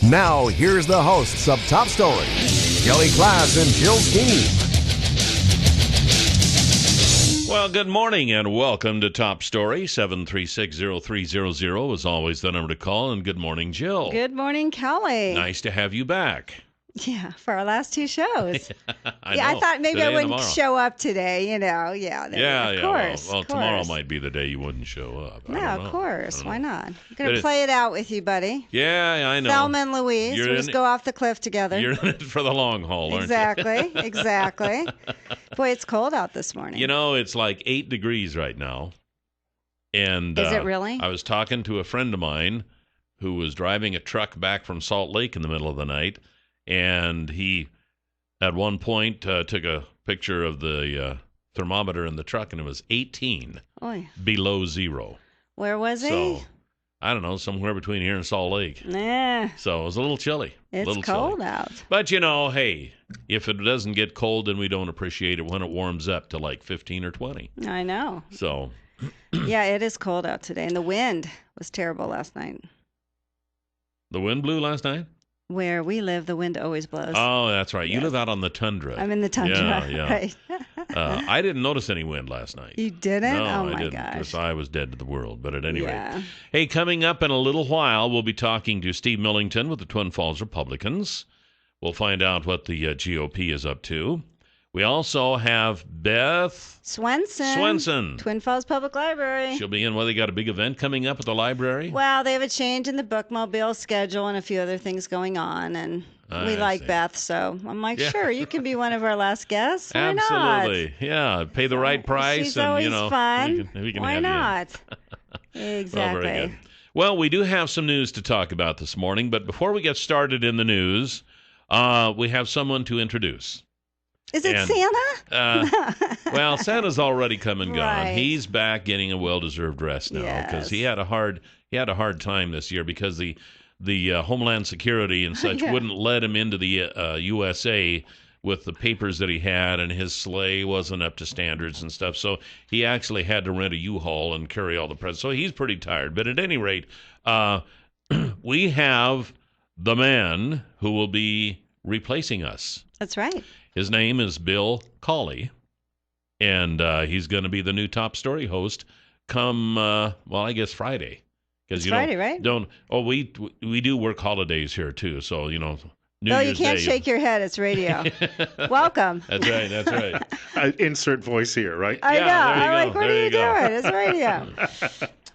Now, here's the hosts of Top Story, Kelly Klass and Jill Skeen. Well, good morning and welcome to Top Story. 7360300 is always the number to call. And good morning, Jill. Good morning, Kelly. Nice to have you back. Yeah, for our last two shows. I thought maybe Today I wouldn't show up today, Of course. Well, tomorrow might be the day you wouldn't show up. No, of course. Why not? I'm going to play it out with you, buddy. Yeah, I know. Thelma and Louise. We'll just go off the cliff together. You're in it for the long haul, aren't you? Exactly. Boy, it's cold out this morning. You know, it's like 8 degrees right now. And is it really? I was talking to a friend of mine who was driving a truck back from Salt Lake in the middle of the night. And he, at one point, took a picture of the thermometer in the truck, and it was 18 below zero. Where was he? So, I don't know, somewhere between here and Salt Lake. Nah. So it was a little chilly. It's cold out. But, hey, if it doesn't get cold, then we don't appreciate it when it warms up to like 15 or 20. I know. So. Yeah, it is cold out today, and the wind was terrible last night. The wind blew last night? Where we live, the wind always blows. Oh, that's right. You live out on the tundra. I'm in the tundra. Yeah. Right. I didn't notice any wind last night. You didn't? No, oh, I my didn't, gosh. because I was dead to the world. But at any rate. Hey, coming up in a little while, we'll be talking to Steve Millington with the Twin Falls Republicans. We'll find out what the GOP is up to. We also have Beth Swenson. Twin Falls Public Library. She'll be in. Well, they got a big event coming up at the library? Well, they have a change in the bookmobile schedule and a few other things going on, and we like Beth, so I'm like, sure, you can be one of our last guests. Why Absolutely. not? Yeah, pay the right price. She's and, always fun. We can Why have not? You. Exactly. Well, very good. Well, we do have some news to talk about this morning, but before we get started in the news, we have someone to introduce. Is it Santa? Well, Santa's already come and gone. Right. He's back getting a well-deserved rest now because he had a hard time this year because the Homeland Security and such wouldn't let him into the USA with the papers that he had, and his sleigh wasn't up to standards and stuff. So he actually had to rent a U-Haul and carry all the presents. So he's pretty tired. But at any rate, we have the man who will be replacing us. That's right. His name is Bill Cawley, and he's going to be the new Top Story host come, I guess Friday. It's Friday, right? We do work holidays here, too, so, New Year's you can't Day. shake your head. It's radio. Welcome. That's right. Insert voice here, right? I know. I'm like, what are you doing? It's radio.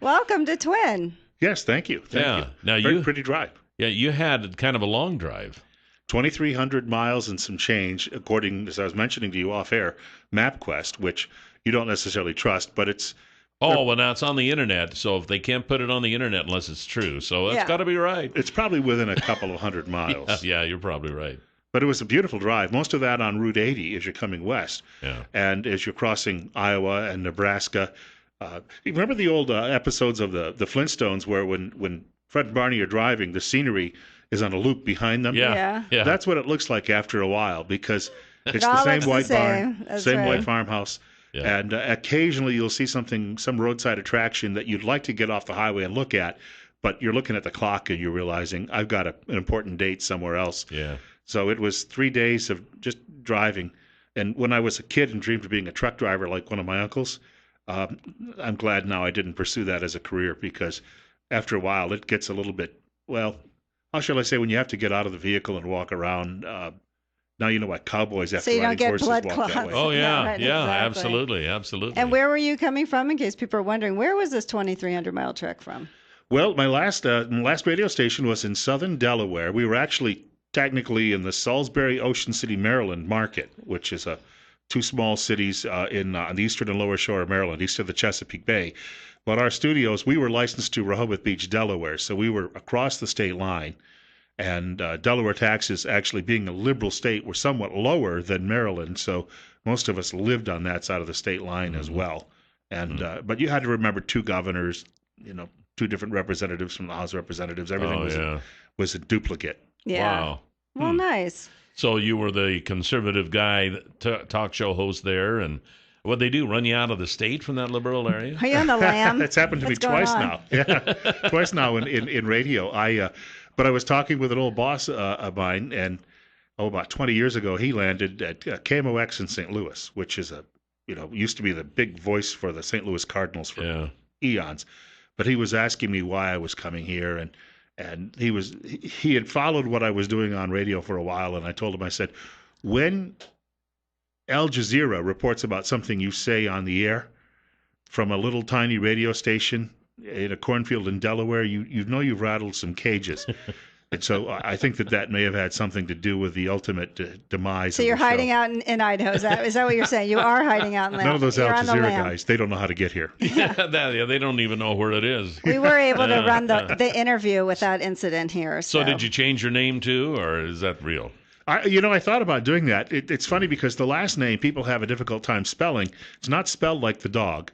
Welcome to Twin. Yes, thank you. Thank you. Now pretty drive. Yeah, you had kind of a long drive. 2,300 miles and some change, according, as I was mentioning to you off air, MapQuest, which you don't necessarily trust, but it's... Oh, well, now it's on the internet, so if they can't put it on the internet unless it's true, so that's got to be right. It's probably within a couple of hundred miles. Yeah, you're probably right. But it was a beautiful drive. Most of that on Route 80 as you're coming west. Yeah. And as you're crossing Iowa and Nebraska. You remember the old episodes of the Flintstones where when Fred and Barney are driving, the scenery is on a loop behind them? Yeah. That's what it looks like after a while because it's all the same looks white the same. barn, That's same right. white farmhouse. Yeah. And occasionally you'll see some roadside attraction that you'd like to get off the highway and look at, but you're looking at the clock and you're realizing I've got an important date somewhere else. Yeah. So it was 3 days of just driving. And when I was a kid and dreamed of being a truck driver like one of my uncles, I'm glad now I didn't pursue that as a career because after a while it gets a little bit, how shall I say, when you have to get out of the vehicle and walk around, now you know what cowboys after So you don't riding get horses blood walk clots. that way. Oh, yeah. Right, Yeah, exactly. absolutely. And where were you coming from, in case people are wondering? Where was this 2,300-mile trek from? Well, my last radio station was in southern Delaware. We were actually technically in the Salisbury, Ocean City, Maryland market, which is two small cities on the eastern and lower shore of Maryland, east of the Chesapeake Bay. But our studios, we were licensed to Rehoboth Beach, Delaware, so we were across the state line. And Delaware taxes, actually being a liberal state, were somewhat lower than Maryland, so most of us lived on that side of the state line as well. And but you had to remember 2 governors, 2 different representatives from the House of Representatives. Everything was a duplicate. Yeah. Wow. Well, nice. So you were the conservative guy, talk show host there, and what'd they do, run you out of the state from that liberal area? Are you on the lam? It's happened to me twice now. Yeah, twice now in radio. But I was talking with an old boss of mine, and about 20 years ago, he landed at KMOX in St. Louis, which is used to be the big voice for the St. Louis Cardinals for eons. But he was asking me why I was coming here, and he had followed what I was doing on radio for a while, and I told him, I said, when Al Jazeera reports about something you say on the air from a little tiny radio station in a cornfield in Delaware, you know you've rattled some cages. And so I think that may have had something to do with the ultimate demise. So you're hiding out in Idaho. Is that what you're saying? You are hiding out in None of those Al Jazeera guys, they don't know how to get here. They don't even know where it is. We were able to run the interview without incident here. So did you change your name too, or is that real? I thought about doing that. It's funny because the last name people have a difficult time spelling. It's not spelled like the dog.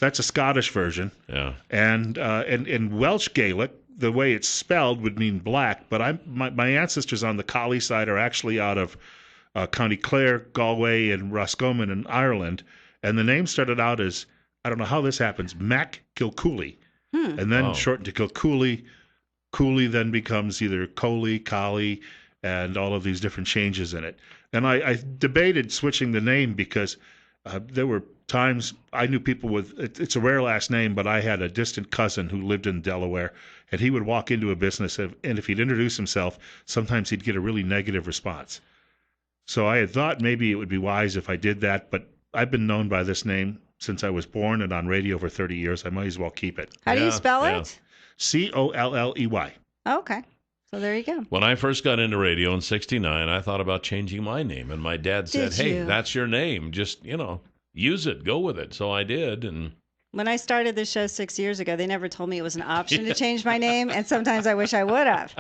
That's a Scottish version. Yeah. And in Welsh Gaelic, the way it's spelled would mean black, but my ancestors on the Collie side are actually out of County Clare, Galway, and Roscommon in Ireland, and the name started out as, I don't know how this happens, Mac Kilcooley, and then shortened to Kilcooley. Cooley then becomes either Coley, Collie, and all of these different changes in it. And I debated switching the name because there were times I knew people with, it's a rare last name, but I had a distant cousin who lived in Delaware, and he would walk into a business, and if he'd introduce himself, sometimes he'd get a really negative response. So I had thought maybe it would be wise if I did that, but I've been known by this name since I was born and on radio for 30 years. I might as well keep it. How do you spell it? Colley. Okay. So there you go. When I first got into radio in 1969, I thought about changing my name, and my dad said, hey, that's your name. Just, use it. Go with it. So I did, and... When I started this show 6 years ago, they never told me it was an option to change my name, and sometimes I wish I would have,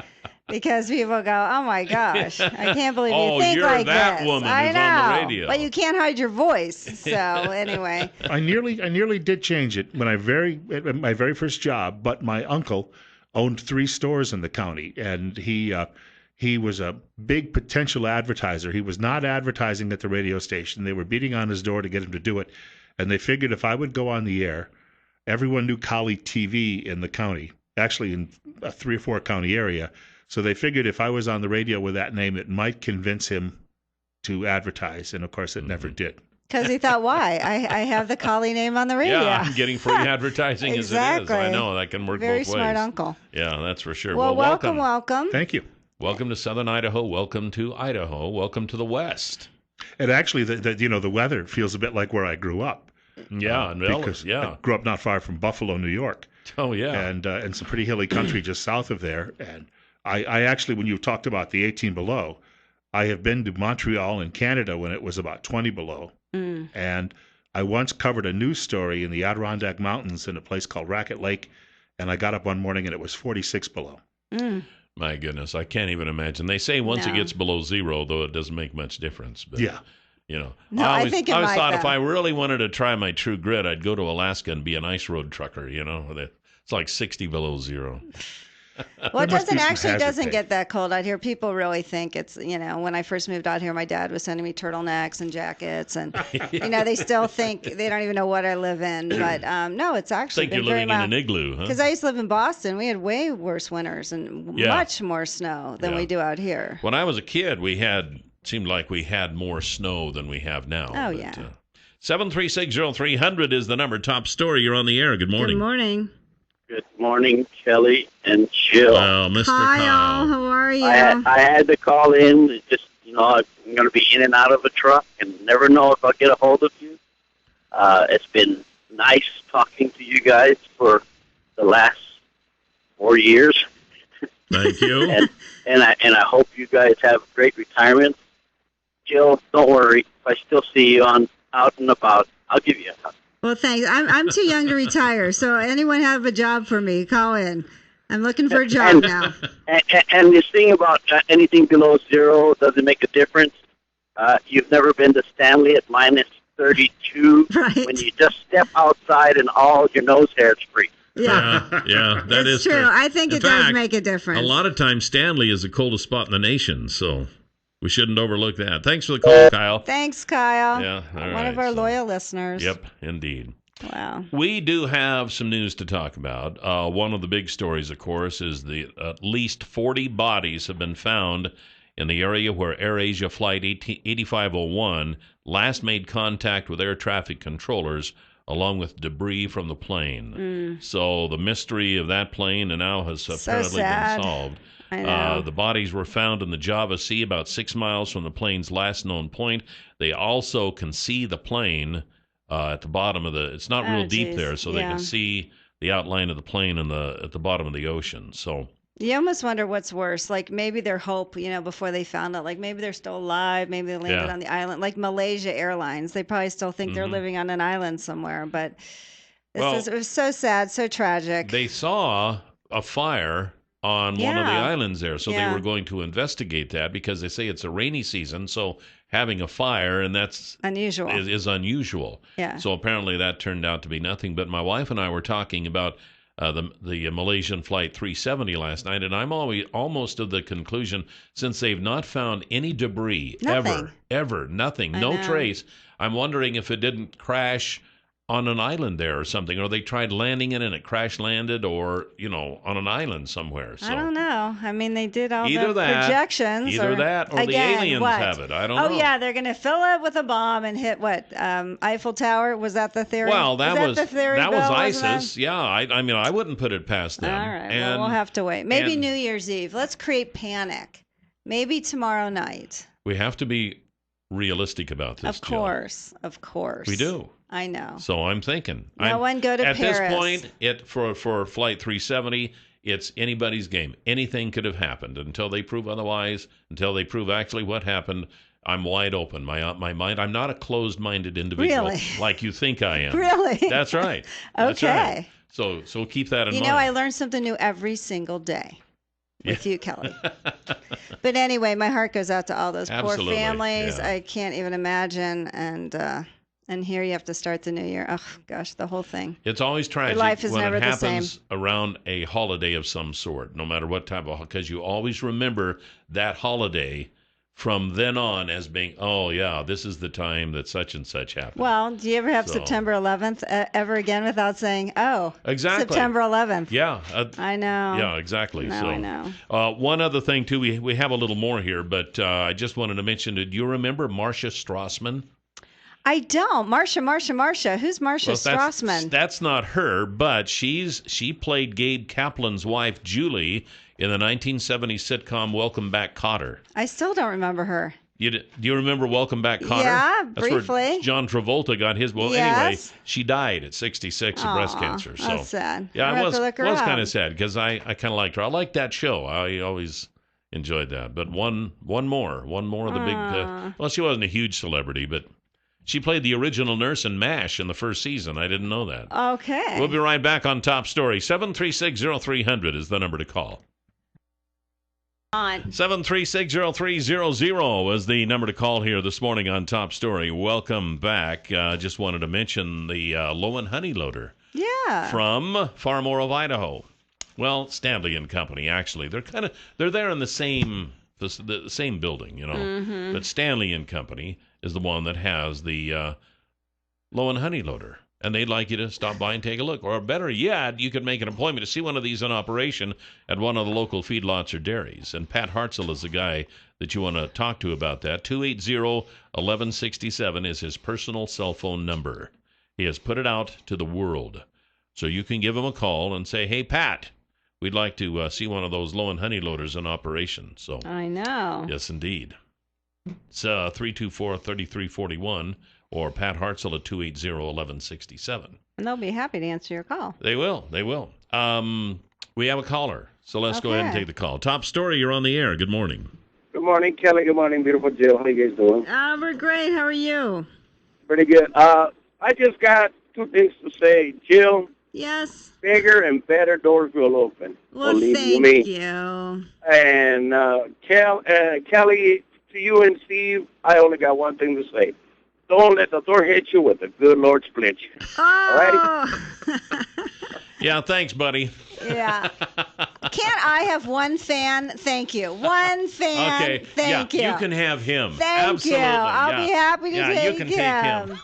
because people go, "Oh my gosh, I can't believe you think like this." Oh, you're that woman who's on the radio. But you can't hide your voice. So anyway, I nearly did change it when at my very first job. But my uncle owned 3 stores in the county, and he was a big potential advertiser. He was not advertising at the radio station. They were beating on his door to get him to do it. And they figured if I would go on the air, everyone knew Collie TV in the county, actually in a 3 or 4 county area. So they figured if I was on the radio with that name, it might convince him to advertise. And, of course, it never did. Because he thought, why? I have the Collie name on the radio. Yeah, I'm getting free advertising exactly. as it is. I know, that can work Very both ways. Very smart uncle. Yeah, that's for sure. Well, welcome. Thank you. Welcome to Southern Idaho. Welcome to Idaho. Welcome to the West. And actually, the weather feels a bit like where I grew up. Yeah, because I grew up not far from Buffalo, New York. Oh, yeah. And some pretty hilly country just south of there. And I actually, when you talked about the 18 below, I have been to Montreal in Canada when it was about 20 below. And I once covered a news story in the Adirondack Mountains in a place called Racket Lake, and I got up one morning and it was 46 below. My goodness, I can't even imagine. They say once it gets below 0, though, it doesn't make much difference. But, yeah. No, I always thought if I really wanted to try my true grit, I'd go to Alaska and be an ice road trucker. It's like 60 below 0. Well, it doesn't get that cold out here. People really think it's, when I first moved out here, my dad was sending me turtlenecks and jackets, and they still think they don't even know what I live in. But no, it's actually been very mild. You're living in an igloo, huh? Because I used to live in Boston. We had way worse winters and much more snow than we do out here. When I was a kid, seemed like we had more snow than we have now. Oh, yeah. 7360300 is the number. Top story. You're on the air. Good morning. Good morning. Good morning, Kelly and Jill. Well, Mr. Kyle, how are you? I had to call in. Just, I'm going to be in and out of a truck and never know if I'll get a hold of you. It's been nice talking to you guys for the last 4 years. Thank you. and I hope you guys have a great retirement. Jill, don't worry. If I still see you out and about, I'll give you a hug. Well, thanks. I'm too young to retire, so anyone have a job for me, call in. I'm looking for a job now. And this thing about anything below 0 doesn't make a difference. You've never been to Stanley at minus 32 when you just step outside and all your nose hair is free. Yeah, that is true. I think it does make a difference. A lot of times, Stanley is the coldest spot in the nation, so we shouldn't overlook that. Thanks for the call, Kyle. Thanks, Kyle. Yeah, One of our loyal listeners. Yep, indeed. Wow. We do have some news to talk about. One of the big stories, of course, is the at least 40 bodies have been found in the area where AirAsia Flight 8501 last made contact with air traffic controllers, along with debris from the plane. So the mystery of that plane now has apparently been solved. I know. The bodies were found in the Java Sea, about 6 miles from the plane's last known point. They also can see the plane at the bottom of the. It's not real deep there, so they can see the outline of the plane at the bottom of the ocean. So you almost wonder what's worse. Like maybe their hope, before they found out, like maybe they're still alive. Maybe they landed on the island, like Malaysia Airlines. They probably still think they're living on an island somewhere. But it was so sad, so tragic. They saw a fire on one of the islands there, so they were going to investigate that because they say it's a rainy season, so having a fire, and that's unusual. Is unusual. Yeah. So apparently that turned out to be nothing. But my wife and I were talking about the Malaysian Flight 370 last night, and I'm almost of the conclusion, since they've not found any debris ever, nothing, no trace, I'm wondering if it didn't crash on an island there or something, or they tried landing it and it crash landed, or on an island somewhere. So I don't know. I mean, they did all either the that, projections. Either that, or again, the aliens have it. I don't know. Oh yeah, they're going to fill it with a bomb and hit what? Eiffel Tower? Was that the theory? Well, that was the theory. That Bill, was ISIS. ISIS. Yeah, I mean, I wouldn't put it past them. All right. Well, we'll have to wait. Maybe New Year's Eve. Let's create panic. Maybe tomorrow night. We have to be realistic about this. Of course. We do. I know. So I'm thinking. No one go to Paris. At this point, for Flight 370, it's anybody's game. Anything could have happened until they prove otherwise. Until they prove actually what happened. I'm wide open. My mind. I'm not a closed-minded individual like you think I am. Really? That's right. Okay. That's right. So keep that in mind. I learn something new every single day. With you, Kelly. But anyway, my heart goes out to all those poor families. Yeah. I can't even imagine. And here you have to start the new year. Oh, gosh, the whole thing. It's always tragic life is when never it the happens same. Around a holiday of some sort, no matter what type of, because you always remember that holiday from then on as being, oh, yeah, this is the time that such and such happened. Well, do you ever have September 11th ever again without saying, oh, exactly. September 11th? Yeah. I know. Yeah, exactly. No, so, I know. One other thing, too, we have a little more here, but I just wanted to mention, do you remember Marcia Strassman? I don't. Marcia. Who's Marcia Strassman? That's not her, but she played Gabe Kaplan's wife, Julie, in the 1970 sitcom Welcome Back, Kotter. I still don't remember her. Do you remember Welcome Back, Kotter? Yeah, that's briefly. Where John Travolta got his. Well, anyway, she died at 66 of breast cancer. So that's sad. Yeah, it was kind of sad because I kind of liked her. I liked that show. I always enjoyed that. But one more of the big. Well, she wasn't a huge celebrity, but she played the original nurse in MASH in the first season. I didn't know that. Okay. We'll be right back on Top Story. 736-0300 is the number to call. 736-0300 is the number to call here this morning on Top Story. Welcome back. Just wanted to mention the Low and Honey Loader. Yeah. From Farmore of Idaho. Well, Stanley and Company, actually. They're there in the same building, Mm-hmm. But Stanley and Company is the one that has the Low and Honey Loader. And they'd like you to stop by and take a look. Or better yet, you could make an appointment to see one of these in operation at one of the local feedlots or dairies. And Pat Hartzell is the guy that you want to talk to about that. 280-1167 is his personal cell phone number. He has put it out to the world. So you can give him a call and say, hey, Pat, we'd like to see one of those Low and Honey Loaders in operation. So I know. Yes, indeed. It's 324-3341. Or Pat Hartzell at 280-1167. And they'll be happy to answer your call. They will. We have a caller, so let's go ahead and take the call. Top Story, you're on the air. Good morning. Good morning, Kelly. Good morning, beautiful Jill. How you guys doing? We're great. How are you? Pretty good. I just got two things to say. Jill, yes. Bigger and better doors will open. Well, thank you. And Kelly, to you and Steve, I only got one thing to say. Don't let the door hit you with the good Lord split you. Oh. Alrighty? Yeah, thanks, buddy. Yeah. Can't I have one fan? Thank you. One fan. Okay. Thank you. You can have him. Thank Absolutely. you. I'll be happy to take you can him. take him.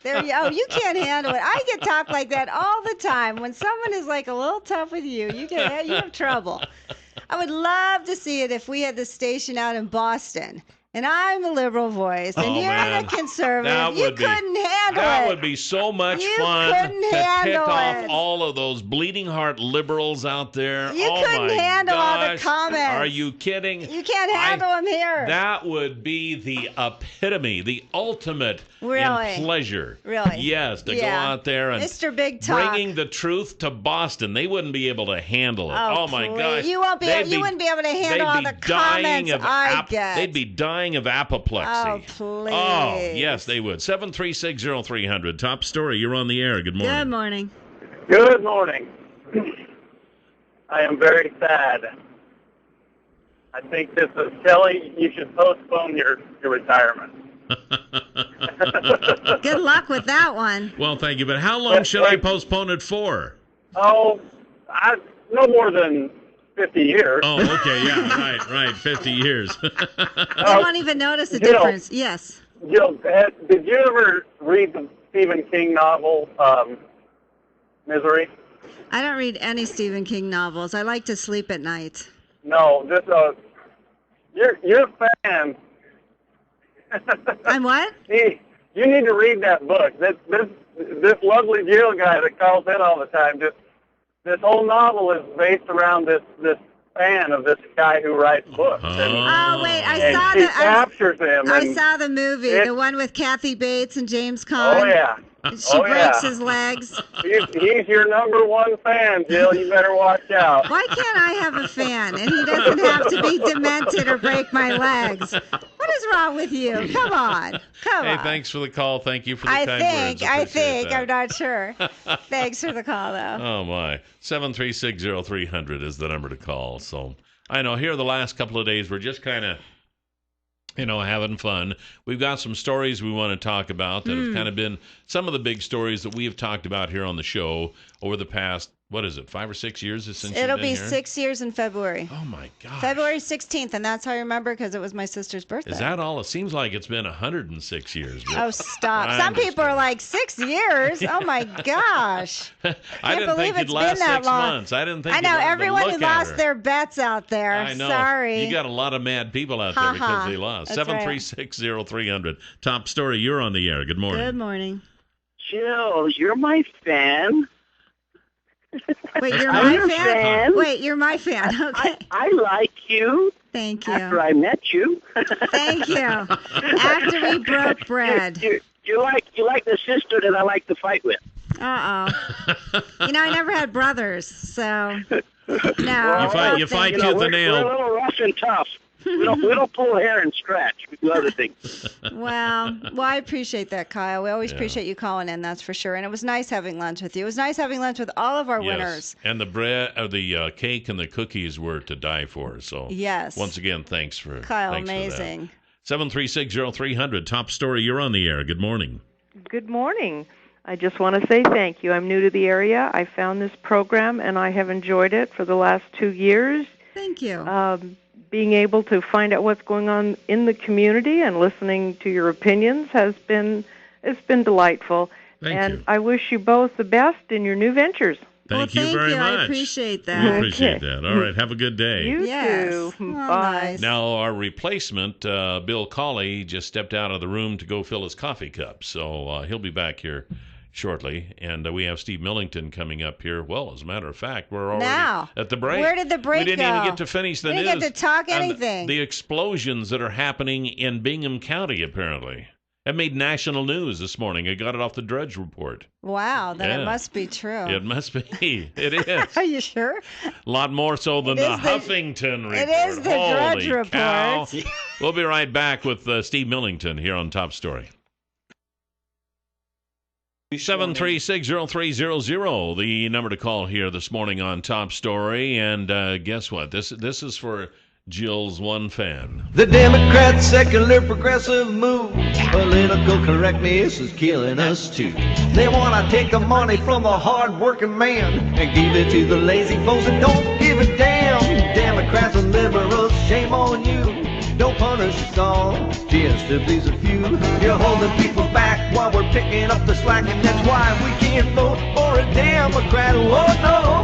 There you, oh, you can't handle it. I get talked like that all the time. When someone is like a little tough with you, you have trouble. I would love to see it if we had the station out in Boston. And I'm a liberal voice, and you're the conservative. You couldn't handle it. That would be so much fun to pick off all of those bleeding heart liberals out there. You couldn't handle all the comments. Are you kidding? You can't handle them here. That would be the epitome, the ultimate in pleasure. Really? Yes, to go out there and Mr. Big Talk. bringing the truth to Boston. They wouldn't be able to handle it. Oh my gosh. You wouldn't be able to handle all the comments I get. They'd be dying of apoplexy. Oh, please. Oh, yes, they would. 7360300. Top story. You're on the air. Good morning. Good morning. Good morning. I am very sad. I think this is Kelly. You should postpone your retirement. Good luck with that one. Well, thank you. But how long should I postpone it for? Oh, no more than 50 years. Oh, okay, yeah, right, 50 years. You won't even notice the difference. Yes. Jill, did you ever read the Stephen King novel, Misery? I don't read any Stephen King novels. I like to sleep at night. No, this you're a fan. I'm what? You need to read that book. This lovely Jill guy that calls in all the time, this whole novel is based around this fan of this guy who writes books. Oh, wait, captures him. I saw the movie, the one with Kathy Bates and James Caan. Oh, yeah. She breaks his legs. He's your number one fan, Jill. You better watch out. Why can't I have a fan and he doesn't have to be demented or break my legs? What is wrong with you? Come on. Hey, thanks for the call. Thank you for the kind words. I think. I'm not sure. Thanks for the call, though. Oh, my. 7360300 is the number to call. So I know here the last couple of days we're just kind of, having fun. We've got some stories we want to talk about that have kind of been some of the big stories that we have talked about here on the show over the past, 5 or 6 years since you've been It'll be here? 6 years in February. Oh, my gosh. February 16th, and that's how I remember because it was my sister's birthday. Is that all? It seems like it's been 106 years. Oh, stop. Some people are like, 6 years? Oh, my gosh. I didn't think it'd last 6 months. I didn't think I know, everyone who lost their bets out there. I know. Sorry. You got a lot of mad people out there because they lost. 7360300. Top story. You're on the air. Good morning. Good morning. Jill, you're my fan. Wait, you're my fan? Wait, you're my fan. Okay. I like you. Thank you. After I met you. Thank you. After we broke bread. You like the sister that I like to fight with. Uh-oh. I never had brothers, so no. You fight tooth and nail. We're a little rough and tough. We don't pull hair and scratch. We do other things. Well, I appreciate that, Kyle. We always appreciate you calling in, that's for sure. And it was nice having lunch with you. It was nice having lunch with all of our winners. And the bread, the cake and the cookies were to die for. So yes. Once again, thanks for Kyle. Amazing. 7360300. Top story. You're on the air. Good morning. Good morning. I just want to say thank you. I'm new to the area. I found this program, and I have enjoyed it for the last 2 years. Thank you. Being able to find out what's going on in the community and listening to your opinions it's been delightful. Thank you. I wish you both the best in your new ventures. Thank you very much. I appreciate that. We appreciate that. All right. Have a good day. You too. Oh, Bye. nice. Now, our replacement, Bill Cawley, just stepped out of the room to go fill his coffee cup. So he'll be back here shortly. And we have Steve Millington coming up here. Well, as a matter of fact, we're already at the break. Where did the break go? We didn't even get to finish the news. We didn't get to talk anything. The explosions that are happening in Bingham County, apparently. It made national news this morning. I got it off the Drudge Report. Wow, then it must be true. It must be. It is. Are you sure? A lot more so than the Huffington Report. It is the Drudge Report. We'll be right back with Steve Millington here on Top Story. 7360300, the number to call here this morning on Top Story. And guess what? This is for Jill's one fan. The Democrats' secular progressive move, political correctness is killing us too. They want to take the money from the hard-working man and give it to the lazy folks that don't give a damn. Democrats and liberals, shame on you. Don't punish us all, just to please a few. You're holding people back while we're picking up the slack, and that's why we can't vote for a Democrat. Oh no,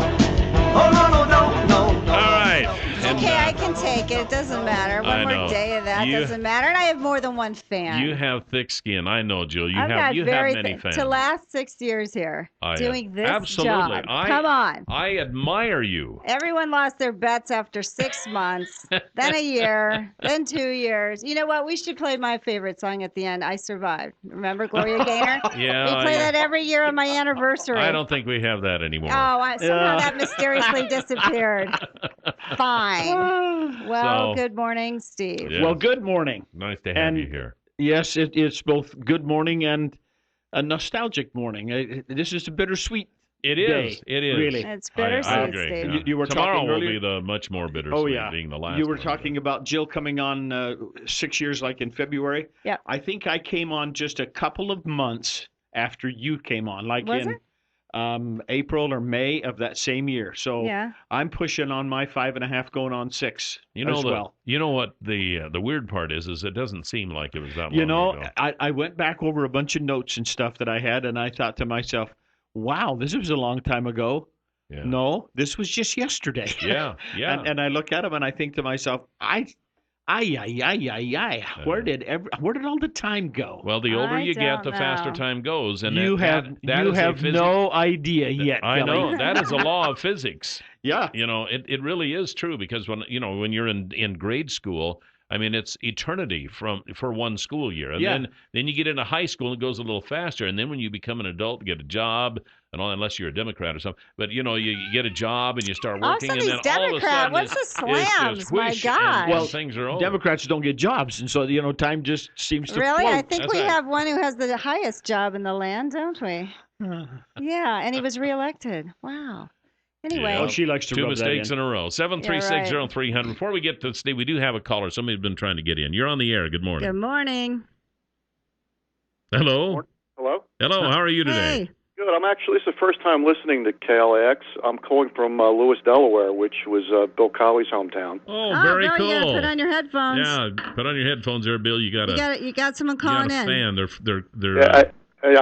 oh no, no, no, no, no. All right. Okay, I can take it. It doesn't matter. One more day of that doesn't matter. And I have more than one fan. You have thick skin. I know, Jill. You I've have many fans. To last 6 years here doing this absolutely. job. Come on. I admire you. Everyone lost their bets after 6 months, then a year, then 2 years. You know what? We should play my favorite song at the end, I Survived. Remember Gloria Gaynor? Yeah. We play that every year on my anniversary. I don't think we have that anymore. Oh, somehow that mysteriously disappeared. Fine. Well, good morning, Steve. Yes. Well, good morning. Nice to have you here. Yes, it's both good morning and a nostalgic morning. This is a bittersweet day. It is. Really. It's bittersweet, I agree. Steve. Yeah. You were Tomorrow talking will earlier. be the much more bittersweet, being the last You were one. talking about Jill coming on 6 years, like in February. Yeah. I think I came on just a couple of months after you came on, like Was in it? April or May of that same year. So Yeah. I'm pushing on my 5.5, going on 6 as well. You know what the weird part is it doesn't seem like it was that long You know, ago. I went back over a bunch of notes and stuff that I had, and I thought to myself, wow, this was a long time ago. Yeah. No, this was just yesterday. Yeah. And I look at them and I think to myself, where did all the time go? Well, the older I you get, the don't faster know. time goes, and You have no idea yet. I Kelly. know that is a law of physics. Yeah. You know, it really is true because when you're in grade school, I mean, it's eternity for one school year, and then you get into high school, and it goes a little faster, and then when you become an adult, get a job, and all, unless you're a Democrat or something, but you get a job and you start working, and then all of a sudden, What's the slams? just My whoosh, gosh. and things are over. Democrats don't get jobs, and so time just seems to Really? float. I think we have one who has the highest job in the land, don't we? Yeah, and he was reelected. Wow. Anyway. Yeah. She likes to Two rub mistakes that in a row. 7360300. Before we get to Steve, we do have a caller. Somebody's been trying to get in. You're on the air. Good morning. Good morning. Hello. Hello. Hello. How are you today? Hey. Good. It's the first time listening to KLIX. I'm calling from Lewis, Delaware, which was Bill Colley's hometown. Oh, very Bill, cool. You gotta put on your headphones. Yeah, put on your headphones there, Bill. You got someone calling in. fan. They're. I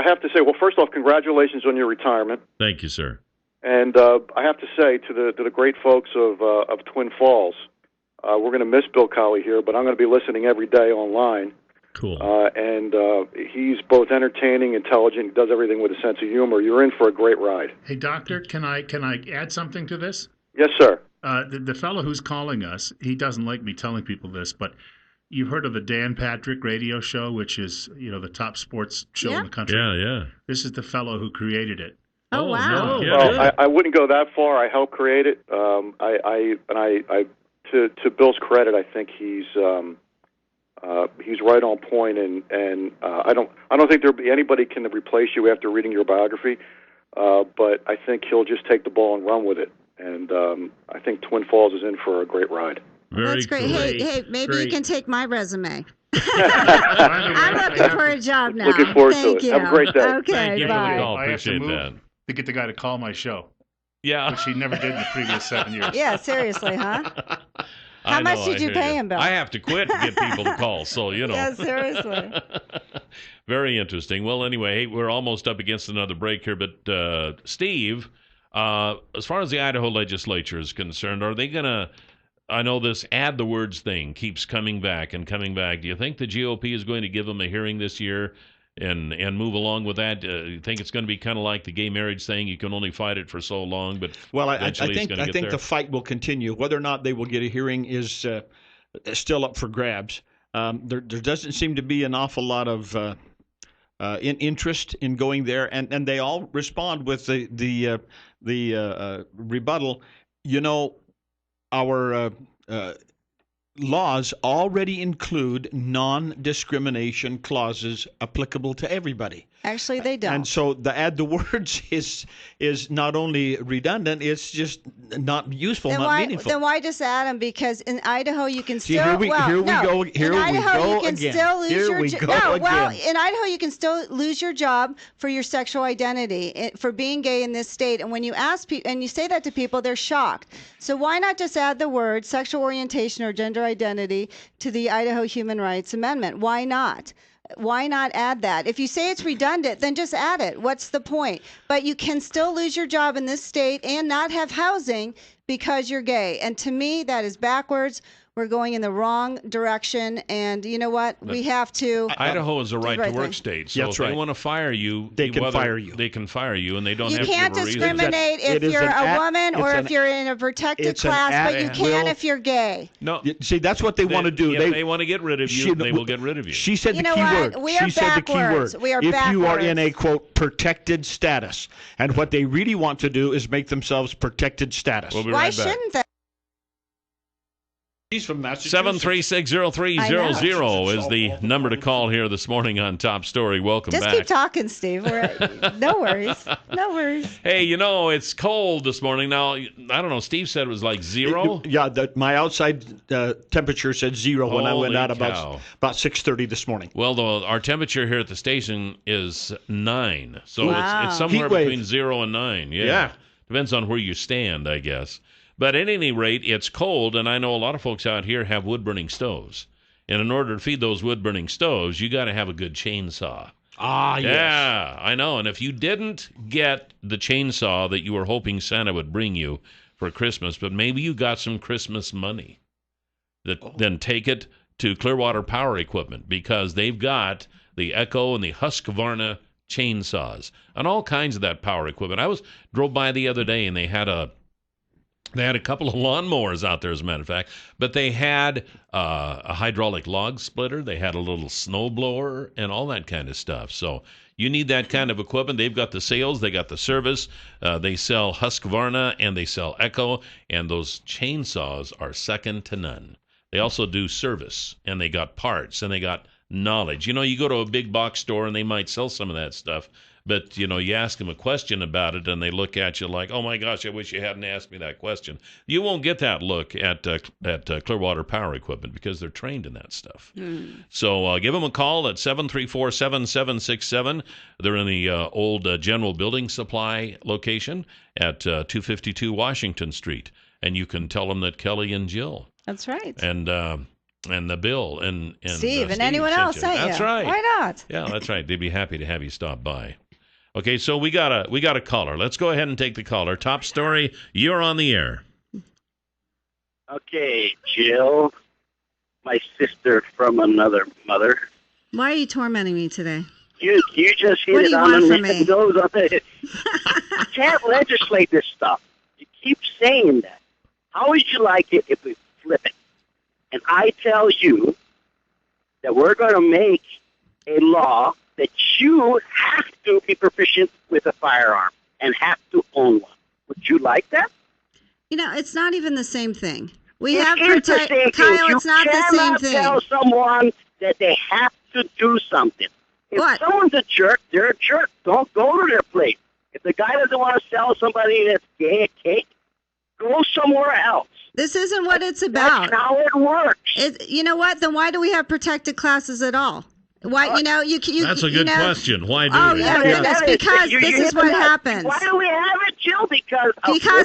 have to say, well, first off, congratulations on your retirement. Thank you, sir. And I have to say to the great folks of Twin Falls, we're going to miss Bill Colley here, but I'm going to be listening every day online. Cool. And he's both entertaining, intelligent, does everything with a sense of humor. You're in for a great ride. Hey, Doctor, can I add something to this? Yes, sir. The fellow who's calling us, he doesn't like me telling people this, but you've heard of the Dan Patrick radio show, which is the top sports show in the country. Yeah. This is the fellow who created it. Oh, wow. Yeah. Well, I wouldn't go that far. I helped create it. To Bill's credit, I think he's right on point, and I don't think there'll be anybody can replace you after reading your biography. But I think he'll just take the ball and run with it, and I think Twin Falls is in for a great ride. That's great. Cool. Hey, maybe Great. you can take my resume. By the way, I'm looking for a job now. Looking forward to Thank it. you. Have a great day. Okay, Thank you for the bye. call. I have to Appreciate move that. to get the guy to call my show, Yeah. which he never did in the previous 7 years. Yeah, seriously, huh? I much know, did I you hear pay him, Bill? I have to quit to get people to call, so Yeah, seriously. Very interesting. Well, anyway, hey, we're almost up against another break here, but Steve, as far as the Idaho legislature is concerned, are they going to, I know this add the words thing keeps coming back and coming back. Do you think the GOP is going to give them a hearing this year and move along with that? You think it's going to be kind of like the gay marriage thing? You can only fight it for so long, but Well, I eventually it's think going to I get think there. the fight will continue. Whether or not they will get a hearing is still up for grabs. There doesn't seem to be an awful lot of interest in going there, and they all respond with the rebuttal. Our laws already include non-discrimination clauses applicable to everybody. Actually, they don't. And so the add the words is not only redundant, it's just not useful, not meaningful. Then why just add them? Because in Idaho you can still. Here we go again. Still lose here your we go again. Well, in Idaho you can still lose your job for your sexual identity, for being gay in this state. And when you ask people and you say that to people, they're shocked. So why not just add the word sexual orientation or gender identity to the Idaho Human Rights Amendment? Why not? Why not add that? If you say it's redundant, then just add it. What's the point? But you can still lose your job in this state and not have housing because you're gay. And to me, that is backwards. We're going in the wrong direction, and you know what? We have to. Idaho is a right-to-work state, so if they want to fire you, they can fire you. They can fire you, and they don't you have to give a reason. You can't discriminate if you're a woman or if you're in a protected class, but you can if you're gay. No, see, that's what they want to do. If they want to get rid of you, they will get rid of you. She said the key word. She said the key word. We are backwards. If you are in a, quote, protected status. And what they really want to do is make themselves protected status. We'll be right back. Why shouldn't they? He's from Massachusetts. 7360300 is the number to call here this morning on Top Story. Welcome back. Just keep talking, Steve. No worries. No worries. Hey, it's cold this morning. Now, I don't know. Steve said it was like 0. Yeah, my outside temperature said 0 when I went out about 6:30 this morning. Well, our temperature here at the station is 9. So it's somewhere Heat wave. between 0 and 9. Yeah. Depends on where you stand, I guess. But at any rate, it's cold, and I know a lot of folks out here have wood-burning stoves. And in order to feed those wood-burning stoves, you got to have a good chainsaw. Ah, yes. Yeah, I know. And if you didn't get the chainsaw that you were hoping Santa would bring you for Christmas, but maybe you got some Christmas money, then take it to Clearwater Power Equipment, because they've got the Echo and the Husqvarna chainsaws and all kinds of that power equipment. Drove by the other day, and they had a couple of lawnmowers out there, as a matter of fact, but they had a hydraulic log splitter. They had a little snow blower and all that kind of stuff. So you need that kind of equipment. They've got the sales. They got the service. They sell Husqvarna and they sell Echo, and those chainsaws are second to none. They also do service, and they got parts, and they got knowledge. You go to a big box store, and they might sell some of that stuff. But, you ask them a question about it, and they look at you like, oh, my gosh, I wish you hadn't asked me that question. You won't get that look at Clearwater Power Equipment because they're trained in that stuff. So give them a call at 734-7767. They're in the old General Building Supply location at 252 Washington Street. And you can tell them that Kelly and Jill. That's right. And the Bill and Steve and anyone else. That's right. Why not? Yeah, that's right. They'd be happy to have you stop by. Okay, so we got a caller. Let's go ahead and take the caller. Top Story, you're on the air. Okay, Jill, my sister from another mother. Why are you tormenting me today? You just hit it on the nose on it. You can't legislate this stuff. You keep saying that. How would you like it if we flip it? And I tell you that we're going to make a law that you have to be proficient with a firearm and have to own one. Would you like that? It's not even the same thing. Kyle, it's not the same thing. You cannot tell someone that they have to do something. If someone's a jerk, they're a jerk. Don't go to their place. If the guy doesn't want to sell somebody that's gay a cake, go somewhere else. This isn't what it's about. That's how it works. You know what? Then why do we have protected classes at all? Why, That's a good question. Why do we? That's because this is what happens. Why do we have it, Jill? Because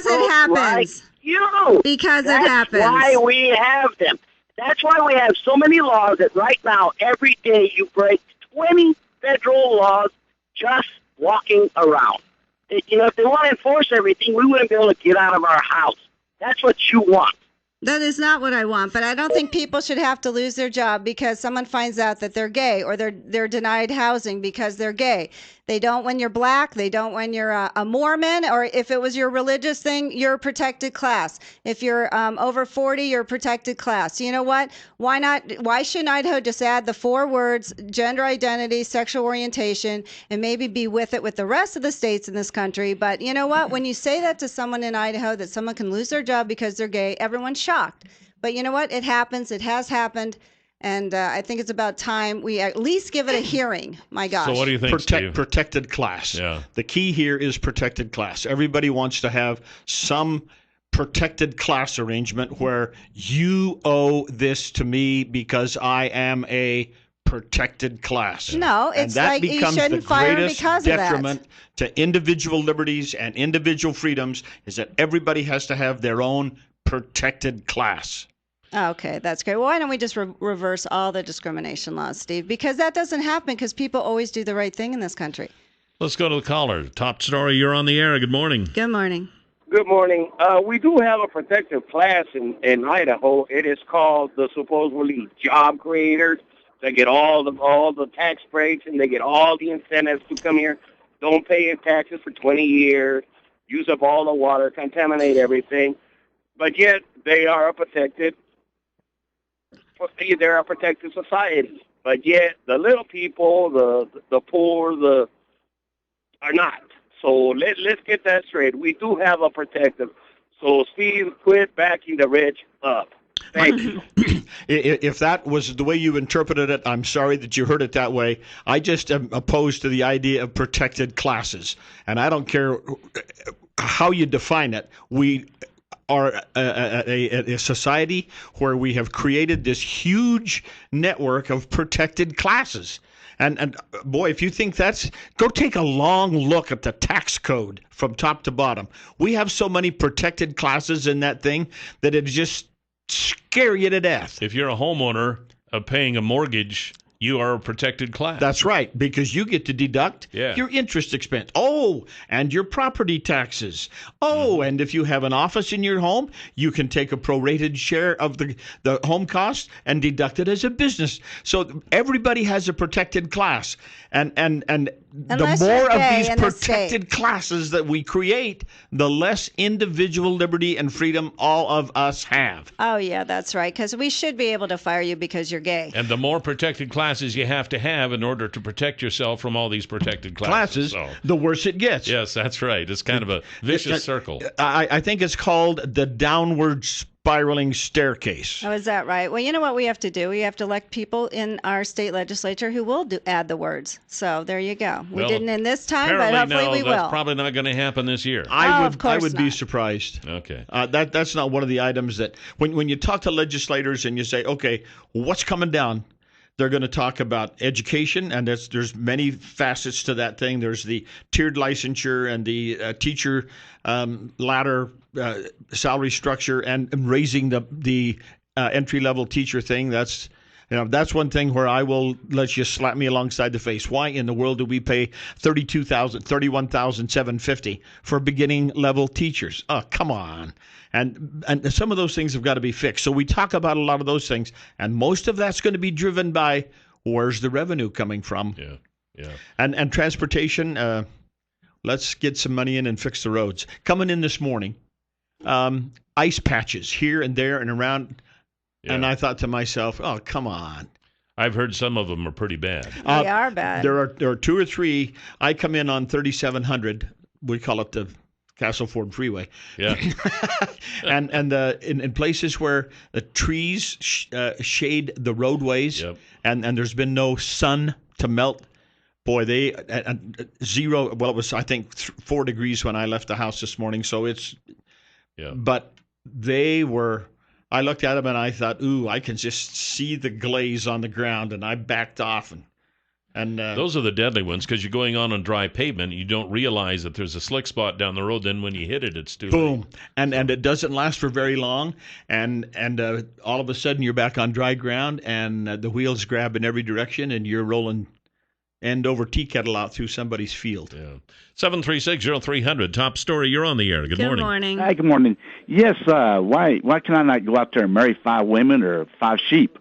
it happens. Like you. Because That's it happens. That's why we have them. That's why we have so many laws that right now, every day, you break 20 federal laws just walking around. If they want to enforce everything, we wouldn't be able to get out of our house. That's what you want. That is not what I want, but I don't think people should have to lose their job because someone finds out that they're gay or they're denied housing because they're gay. They don't when you're black. They don't when you're a Mormon, or if it was your religious thing, you're a protected class. If you're over 40, you're a protected class. You know what? Why not? Why shouldn't Idaho just add the 4 words, gender identity, sexual orientation, and maybe be with it with the rest of the states in this country? But you know what? When you say that to someone in Idaho, that someone can lose their job because they're gay, everyone's shocked. But you know what? It happens. It has happened. And I think it's about time we at least give it a hearing. My gosh. So what do you think, Steve? Protected class. Yeah. The key here is protected class. Everybody wants to have some protected class arrangement where you owe this to me because I am a protected class. No, it's like you shouldn't fire because of that. The greatest detriment to individual liberties and individual freedoms is that everybody has to have their own protected class. Okay, that's great. Well, why don't we just reverse all the discrimination laws, Steve? Because that doesn't happen because people always do the right thing in this country. Let's go to the caller. Top story, you're on the air. Good morning. Good morning. Good morning. We do have a protected class in Idaho. It is called the supposedly job creators. They get all the tax breaks and they get all the incentives to come here. Don't pay your taxes for 20 years. Use up all the water, contaminate everything. But yet they are a protected. They're a protected society. But yet the little people, the poor, are not. So let's get that straight. We do have a protective. So Steve, quit backing the rich up. Thank you. If that was the way you interpreted it, I'm sorry that you heard it that way. I just am opposed to the idea of protected classes. And I don't care how you define it. We are a society where we have created this huge network of protected classes. And boy, if you think go take a long look at the tax code from top to bottom. We have so many protected classes in that thing that it just scare you to death. If you're a homeowner paying a mortgage, you are a protected class. That's right, because you get to deduct your interest expense. Oh, and your property taxes. Oh, and if you have an office in your home, you can take a prorated share of the home cost and deduct it as a business. So everybody has a protected class. And the more of these protected classes that we create, the less individual liberty and freedom all of us have. Oh, yeah, that's right, because we should be able to fire you because you're gay. And the more protected classes you have to have in order to protect yourself from all these protected classes. The worse it gets. Yes, that's right. It's kind of a vicious circle. I think it's called the downward spiraling staircase. Oh, is that right? Well, you know what we have to do? We have to elect people in our state legislature who will add the words. So there you go. We didn't in this time, but hopefully we will. That's probably not going to happen this year. I would be surprised. Okay. That's not one of the items that when you talk to legislators and you say, okay, what's coming down? They're going to talk about education, and there's many facets to that thing. There's the tiered licensure and the teacher ladder salary structure and raising the entry-level teacher thing. That's one thing where I will let you slap me alongside the face. Why in the world do we pay $31,750 for beginning level teachers? Oh, come on. And some of those things have got to be fixed. So we talk about a lot of those things, and most of that's going to be driven by where's the revenue coming from. Yeah. And transportation, let's get some money in and fix the roads. Coming in this morning, ice patches here and there and around. Yeah. And I thought to myself, oh, come on. I've heard some of them are pretty bad. They are bad. There are two or three. I come in on 3700. We call it the Castleford Freeway. Yeah. and in places where the trees shade the roadways, and there's been no sun to melt. Boy, they zero. Well, it was I think 4 degrees when I left the house this morning. So it's. Yeah. But they were. I looked at them and I thought, ooh, I can just see the glaze on the ground, and I backed off. And those are the deadly ones because you're going on dry pavement. You don't realize that there's a slick spot down the road. Then when you hit it, it's too boom, late. And it doesn't last for very long. And all of a sudden you're back on dry ground, and the wheels grab in every direction, and you're rolling end over tea kettle out through somebody's field. Yeah. 736-0300, top story. You're on the air. Good morning. Good morning. Hi, good morning. Yes, why can I not go out there and marry 5 women or 5 sheep?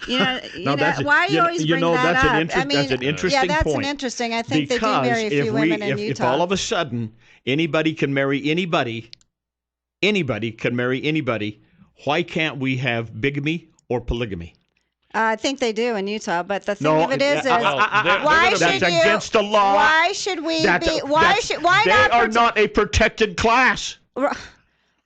Why are you always bring that up? That's an interesting point. Yeah, that's an interesting. I think they do marry a few women in Utah. If all of a sudden anybody can marry anybody can marry anybody, why can't we have bigamy or polygamy? I think they do in Utah, but the thing of it is, why should that's against the law. Why should we be? Why not? They are not a protected class.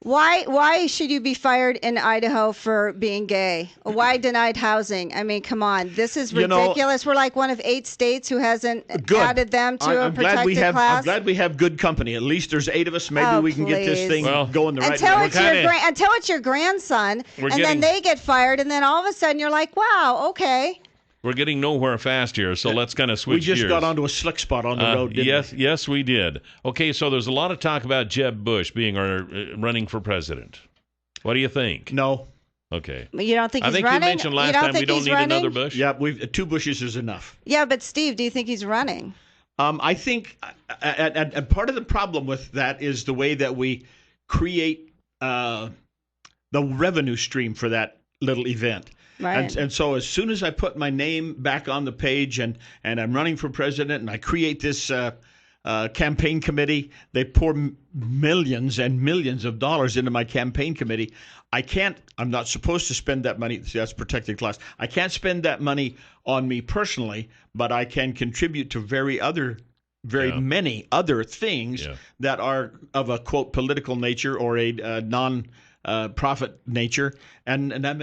Why should you be fired in Idaho for being gay? Why denied housing? I mean, come on. This is ridiculous. We're like one of 8 states who hasn't added them to a protected class. I'm glad we have good company. At least there's 8 of us. Maybe we can get this thing going the right direction. Until it's your grandson, then they get fired, and then all of a sudden you're like, wow, okay. We're getting nowhere fast here, so let's kind of switch gears. We just got onto a slick spot on the road, didn't we? Yes, we did. Okay, so there's a lot of talk about Jeb Bush being running for president. What do you think? No. Okay. You don't think he's running? I think you mentioned last time we don't need another Bush. Yeah, 2 Bushes is enough. Yeah, but Steve, do you think he's running? I think and part of the problem with that is the way that we create the revenue stream for that little event. Right. And so as soon as I put my name back on the page and I'm running for president and I create this campaign committee, they pour millions and millions of dollars into my campaign committee. I'm not supposed to spend that money. See, that's protected class. I can't spend that money on me personally, but I can contribute to very many other things that are of a, quote, political nature or a non-profit nature, and that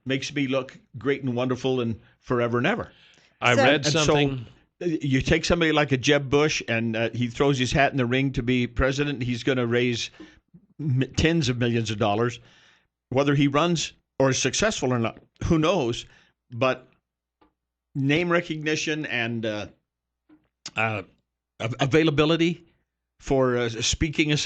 makes me look great and wonderful and forever and ever. I read something. So you take somebody like a Jeb Bush, and he throws his hat in the ring to be president. He's going to raise tens of millions of dollars. Whether he runs or is successful or not, who knows? But name recognition and availability for speaking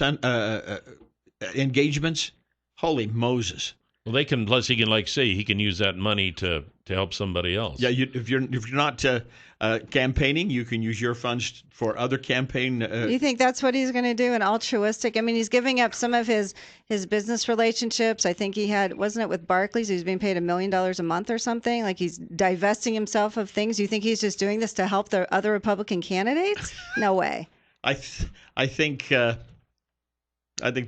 engagements. Holy Moses! Well, he can he can use that money to help somebody else. Yeah, if you're not campaigning, you can use your funds for other campaign. You think that's what he's going to do? An altruistic? I mean, he's giving up some of his business relationships. I think he had, wasn't it with Barclays? He was being paid $1 million a month or something. Like he's divesting himself of things. You think he's just doing this to help the other Republican candidates? No way. I think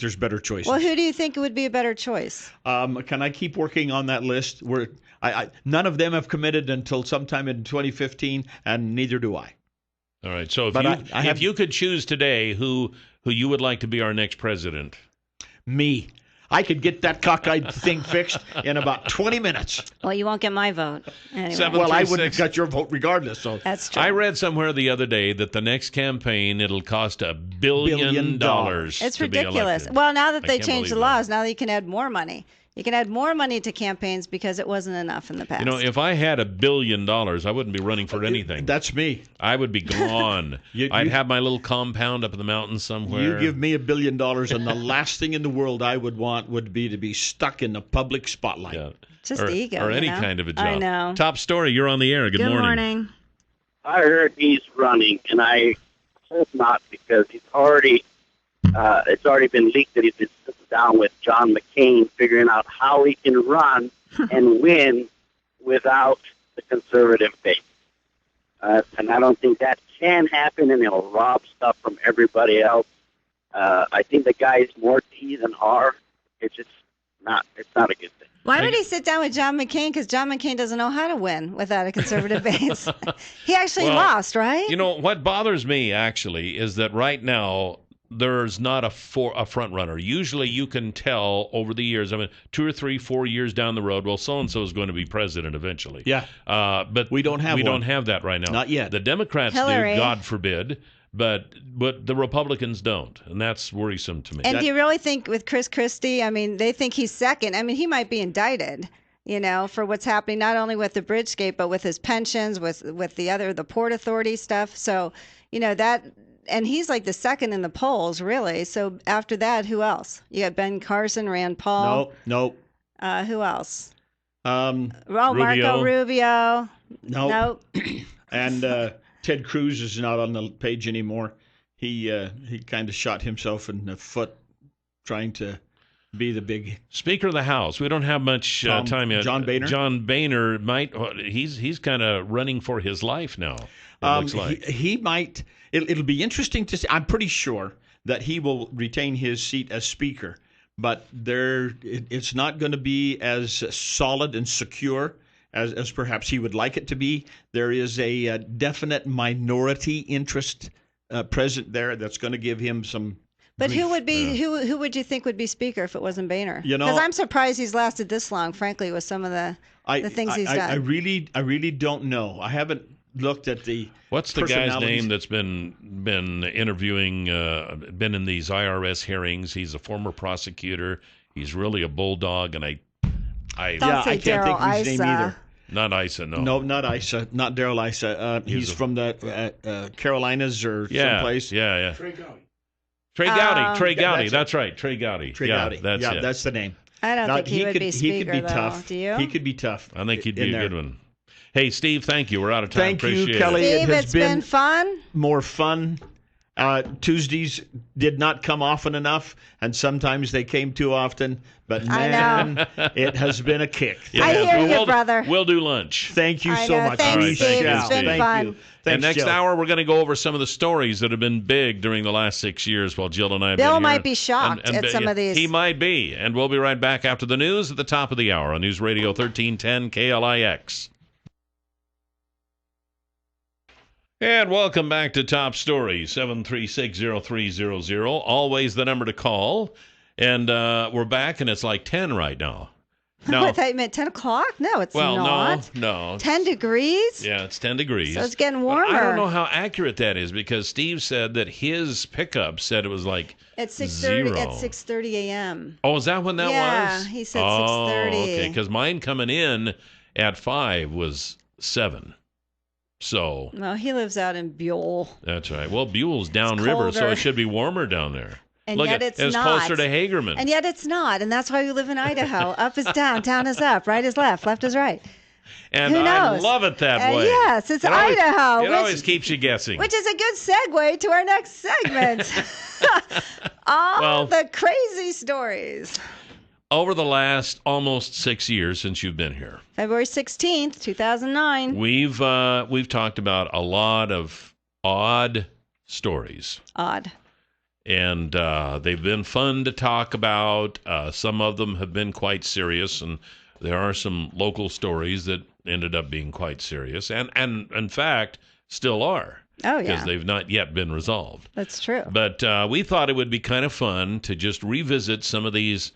there's better choices. Well, who do you think would be a better choice? Can I keep working on that list? None of them have committed until sometime in 2015, and neither do I. All right. So if you could choose today who you would like to be our next president? Me. I could get that cockeyed thing fixed in about 20 minutes. Well, you won't get my vote. Anyway. Well, I would have got your vote regardless. So that's true. I read somewhere the other day that the next campaign, it'll cost $1 billion. It's ridiculous. Well, now that they changed the laws, now you can add more money. You can add more money to campaigns because it wasn't enough in the past. If I had $1 billion, I wouldn't be running for anything. That's me. I would be gone. I'd have my little compound up in the mountains somewhere. You give me $1 billion, and the last thing in the world I would want would be to be stuck in the public spotlight. Yeah. Just ego. Or any kind of a job. I know. Top story, you're on the air. Good morning. I heard he's running, and I hope not, because he's already it's already been leaked that he's been sitting down with John McCain figuring out how he can run and win without the conservative base. And I don't think that can happen, and he'll rob stuff from everybody else. I think the guy's more T than R. It's not a good thing. Why would he sit down with John McCain? Because John McCain doesn't know how to win without a conservative base. He actually lost, right? What bothers me, actually, is that right now there's not a front runner. Usually you can tell over the years, 2 or 3, 4 years down the road, well, so-and-so is going to be president eventually. Yeah. But we don't have don't have that right now. Not yet. The Democrats Hillary. do, God forbid. But the Republicans don't, and that's worrisome to me. And do you really think with Chris Christie, they think he's second. He might be indicted, for what's happening not only with the Bridgegate, but with his pensions, with the Port Authority stuff. So, that, and he's like the second in the polls, really. So after that, who else? You got Ben Carson, Rand Paul. Nope. Who else? Rubio. Marco Rubio. Nope. And Ted Cruz is not on the page anymore. He kind of shot himself in the foot trying to be the big Speaker of the House. We don't have much time yet. John Boehner. John Boehner might. He's kind of running for his life now. It looks like he might. It'll be interesting to see. I'm pretty sure that he will retain his seat as Speaker, but it's not going to be as solid and secure as perhaps he would like it to be. There is a definite minority interest present there that's going to give him some But grief. who would be who would you think would be speaker if it wasn't Boehner? You know, because I'm surprised he's lasted this long, frankly, with some of the things he's done. I really don't know. I haven't looked at the. What's the guy's name that's been interviewing, been in these IRS hearings? He's a former prosecutor. He's really a bulldog, and I can't think of his name either. Not Issa, no. No, not Issa. Not Daryl Issa. He's from the Carolinas or someplace. Yeah. Trey Gowdy. Trey Gowdy. That's right. Trey Gowdy. Gowdy. That's it. That's the name. I don't think he would be speaker, he could be though. tough. Do you? He could be tough. I think he'd be a good one. Hey, Steve, thank you. We're out of time. Thank Appreciate you, Kelly. Steve, it's been fun. More fun. Tuesdays did not come often enough, and sometimes they came too often. But man, it has been a kick. Yeah, I hear you, brother. We'll do lunch. Thank you so much. Thanks, Steve. It's been fun. And next hour, we're going to go over some of the stories that have been big during the last 6 years while Jill and I have been here. Bill might be shocked at some of these. He might be. And we'll be right back after the news at the top of the hour on News Radio 1310 KLIX. And welcome back to Top Stories, 7360300. Always the number to call. And we're back, and it's like 10 right now. No, I thought you meant 10 o'clock? No, it's not. No. 10 degrees? Yeah, it's 10 degrees. So it's getting warmer. But I don't know how accurate that is because Steve said that his pickup said it was like at 6:30 a.m. Oh, is that when that was? Yeah, he said 6:30. Okay, because mine coming in at 5 was 7. So. No, he lives out in Buell. That's right. Well, Buell's downriver, so it should be warmer down there. And yet it's not. It's closer to Hagerman. And yet it's not. And that's why we live in Idaho. Up is down, down is up, right is left is right. And Who knows? I love it that way. Yes, it's Idaho. It always keeps you guessing. Which is a good segue to our next segment. All the crazy stories. Over the last almost 6 years since you've been here. February 16th, 2009. We've talked about a lot of odd stories. Odd. And they've been fun to talk about. Some of them have been quite serious, and there are some local stories that ended up being quite serious, and in fact, still are. Oh, yeah. Because they've not yet been resolved. That's true. But we thought it would be kind of fun to just revisit some of these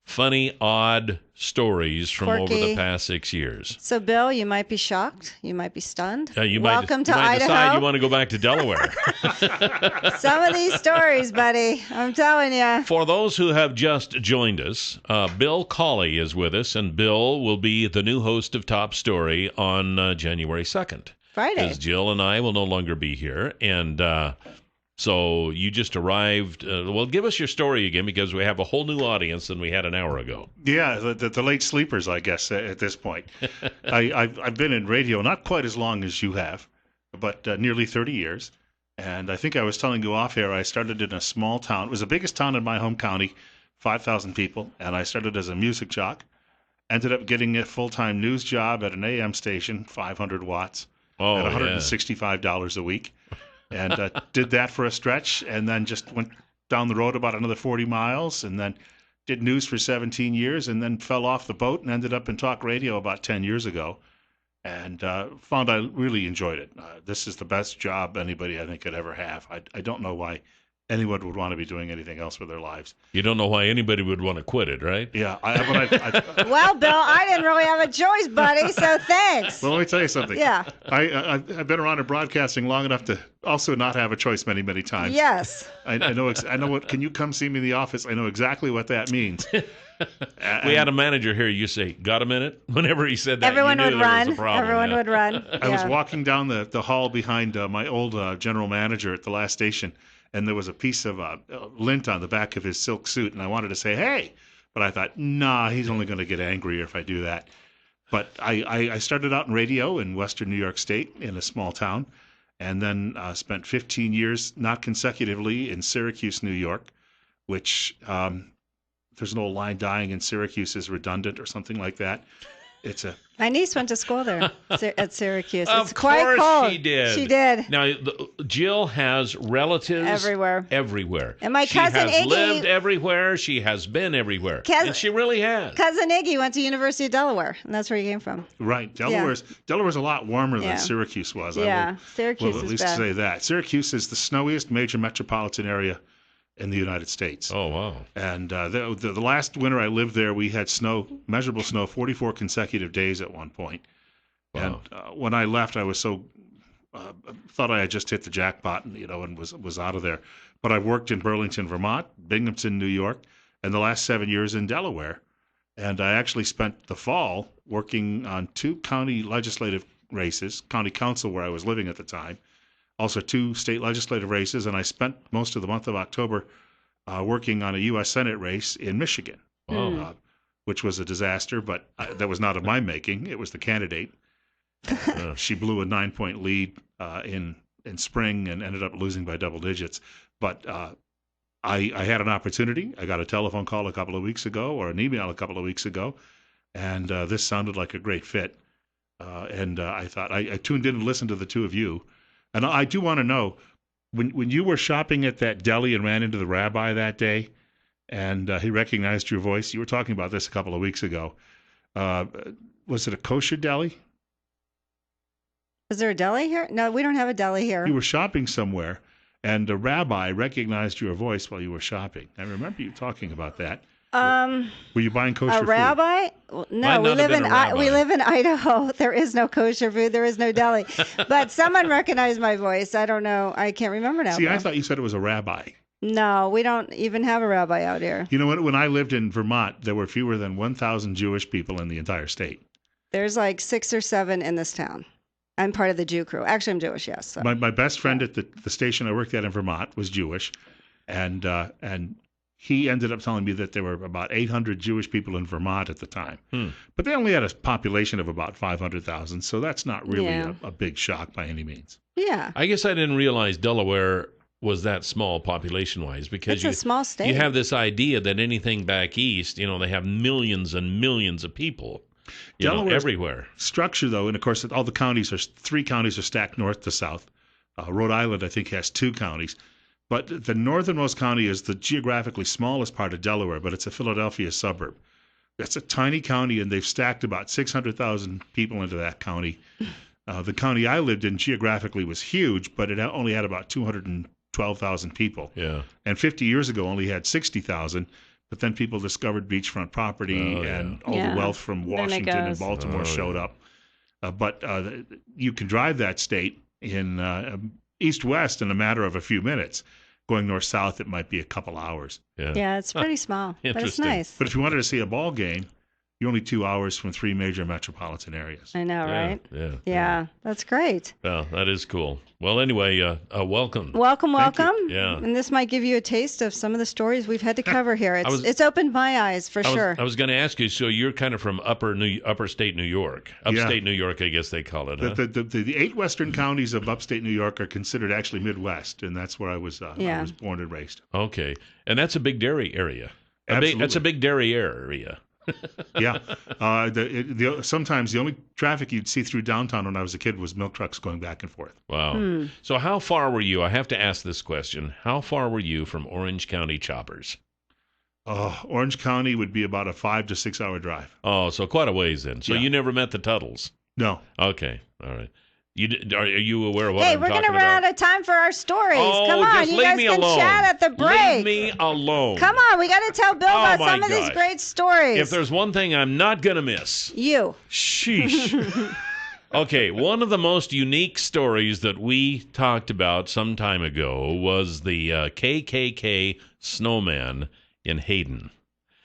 funny, odd stories from over the past 6 years. So, Bill, you might be shocked. You might be stunned. Welcome to Idaho. You might decide you want to go back to Delaware. Some of these stories, buddy, I'm telling you. For those who have just joined us, Bill Cawley is with us, and Bill will be the new host of Top Story on January 2nd. Friday. Because Jill and I will no longer be here, and so you just arrived. Well, give us your story again, because we have a whole new audience than we had an hour ago. Yeah, the late sleepers, I guess, at this point. I've been in radio not quite as long as you have, but nearly 30 years. And I think I was telling you off air, I started in a small town. It was the biggest town in my home county, 5,000 people, and I started as a music jock. Ended up getting a full-time news job at an AM station, 500 watts, at $165 a week. And did that for a stretch, and then just went down the road about another 40 miles, and then did news for 17 years, and then fell off the boat and ended up in talk radio about 10 years ago, and found I really enjoyed it. This is the best job anybody, I think, could ever have. I don't know why anyone would want to be doing anything else with their lives. You don't know why anybody would want to quit it, right? Yeah. Well, Bill, I didn't really have a choice, buddy, so thanks. Well, let me tell you something. Yeah. I've been around in broadcasting long enough to also not have a choice many, many times. Yes. I know what, can you come see me in the office? I know exactly what that means. We had a manager here. You say, got a minute? Whenever he said that, everyone you knew would run. Was a problem. Everyone would run. I was walking down the hall behind my old general manager at the last station, and there was a piece of lint on the back of his silk suit, and I wanted to say, hey, but I thought, nah, he's only going to get angrier if I do that. But I started out in radio in western New York State in a small town, and then spent 15 years, not consecutively, in Syracuse, New York, which there's an old line, dying in Syracuse is redundant or something like that. My niece went to school there at Syracuse. Of quite course cold. she did. She did. Now, Jill has relatives everywhere. And my cousin Iggy lived everywhere. She has been everywhere. And she really has. Cousin Iggy went to University of Delaware, and that's where he came from. Right. Delaware's a lot warmer than Syracuse was. Yeah, Syracuse at is least bad. say that. Syracuse is the snowiest major metropolitan area in the United States. Oh, wow. And the last winter I lived there, we had measurable snow, 44 consecutive days at one point. Wow. And when I left, I was so thought I had just hit the jackpot, and was out of there. But I've worked in Burlington, Vermont, Binghamton, New York, and the last 7 years in Delaware. And I actually spent the fall working on 2 county legislative races, county council where I was living at the time, also 2 state legislative races, and I spent most of the month of October working on a U.S. Senate race in Michigan, which was a disaster, but that was not of my making. It was the candidate. She blew a 9-point lead in spring and ended up losing by double digits. But I had an opportunity. I got a telephone call a couple of weeks ago, or an email a couple of weeks ago, and this sounded like a great fit. And I thought I tuned in and listened to the two of you. And I do want to know, when you were shopping at that deli and ran into the rabbi that day, and he recognized your voice, you were talking about this a couple of weeks ago. Was it a kosher deli? Is there a deli here? No, we don't have a deli here. You were shopping somewhere, and a rabbi recognized your voice while you were shopping. I remember you talking about that. Were you buying kosher food? A rabbi? No, we live in Idaho. There is no kosher food. There is no deli. But someone recognized my voice. I don't know. I can't remember now. See, I thought you said it was a rabbi. No, we don't even have a rabbi out here. You know what? When I lived in Vermont, there were fewer than 1,000 Jewish people in the entire state. There's like 6 or 7 in this town. I'm part of the Jew crew. Actually, I'm Jewish, yes. So. My best friend at the station I worked at in Vermont was Jewish, and he ended up telling me that there were about 800 Jewish people in Vermont at the time. But they only had a population of about 500,000, so that's not really a big shock by any means. Yeah. I guess I didn't realize Delaware was that small population-wise, because it's a small state. You have this idea that anything back east, they have millions and millions of people. Everywhere. Structure, though, and of course, 3 counties are stacked north to south. Rhode Island, I think, has 2 counties. But the northernmost county is the geographically smallest part of Delaware, but it's a Philadelphia suburb. That's a tiny county, and they've stacked about 600,000 people into that county. The county I lived in geographically was huge, but it only had about 212,000 people. Yeah. And 50 years ago, only had 60,000. But then people discovered beachfront property, and all the wealth from Washington and Baltimore showed up. But you can drive that state in east-west in a matter of a few minutes. Going north-south, it might be a couple hours. Yeah, it's pretty small, but it's nice. But if you wanted to see a ball game, you're only 2 hours from 3 major metropolitan areas. I know, right? Yeah, that's great. Well, that is cool. Well, anyway, welcome. Welcome. Yeah. And this might give you a taste of some of the stories we've had to cover here. It's opened my eyes for sure. I was going to ask you, so you're kind of from upstate New York. Upstate New York, I guess they call it. Huh? The 8 western counties of upstate New York are considered actually Midwest, and that's where I was born and raised. Okay. And that's a big dairy area. Absolutely. That's a big dairy area. Yeah. Sometimes the only traffic you'd see through downtown when I was a kid was milk trucks going back and forth. Wow. So how far were you? I have to ask this question. How far were you from Orange County choppers? Orange County would be about a 5 to 6 hour drive. Oh, so quite a ways then. So you never met the Tuttles? No. Okay. All right. Are you aware of what I'm talking about? Hey, we're going to run out of time for our stories. Oh, come on, just you guys can chat at the break. Leave me alone. Come on, we got to tell Bill about some of these great stories. If there's one thing I'm not going to miss. You. Sheesh. Okay, one of the most unique stories that we talked about some time ago was the KKK snowman in Hayden.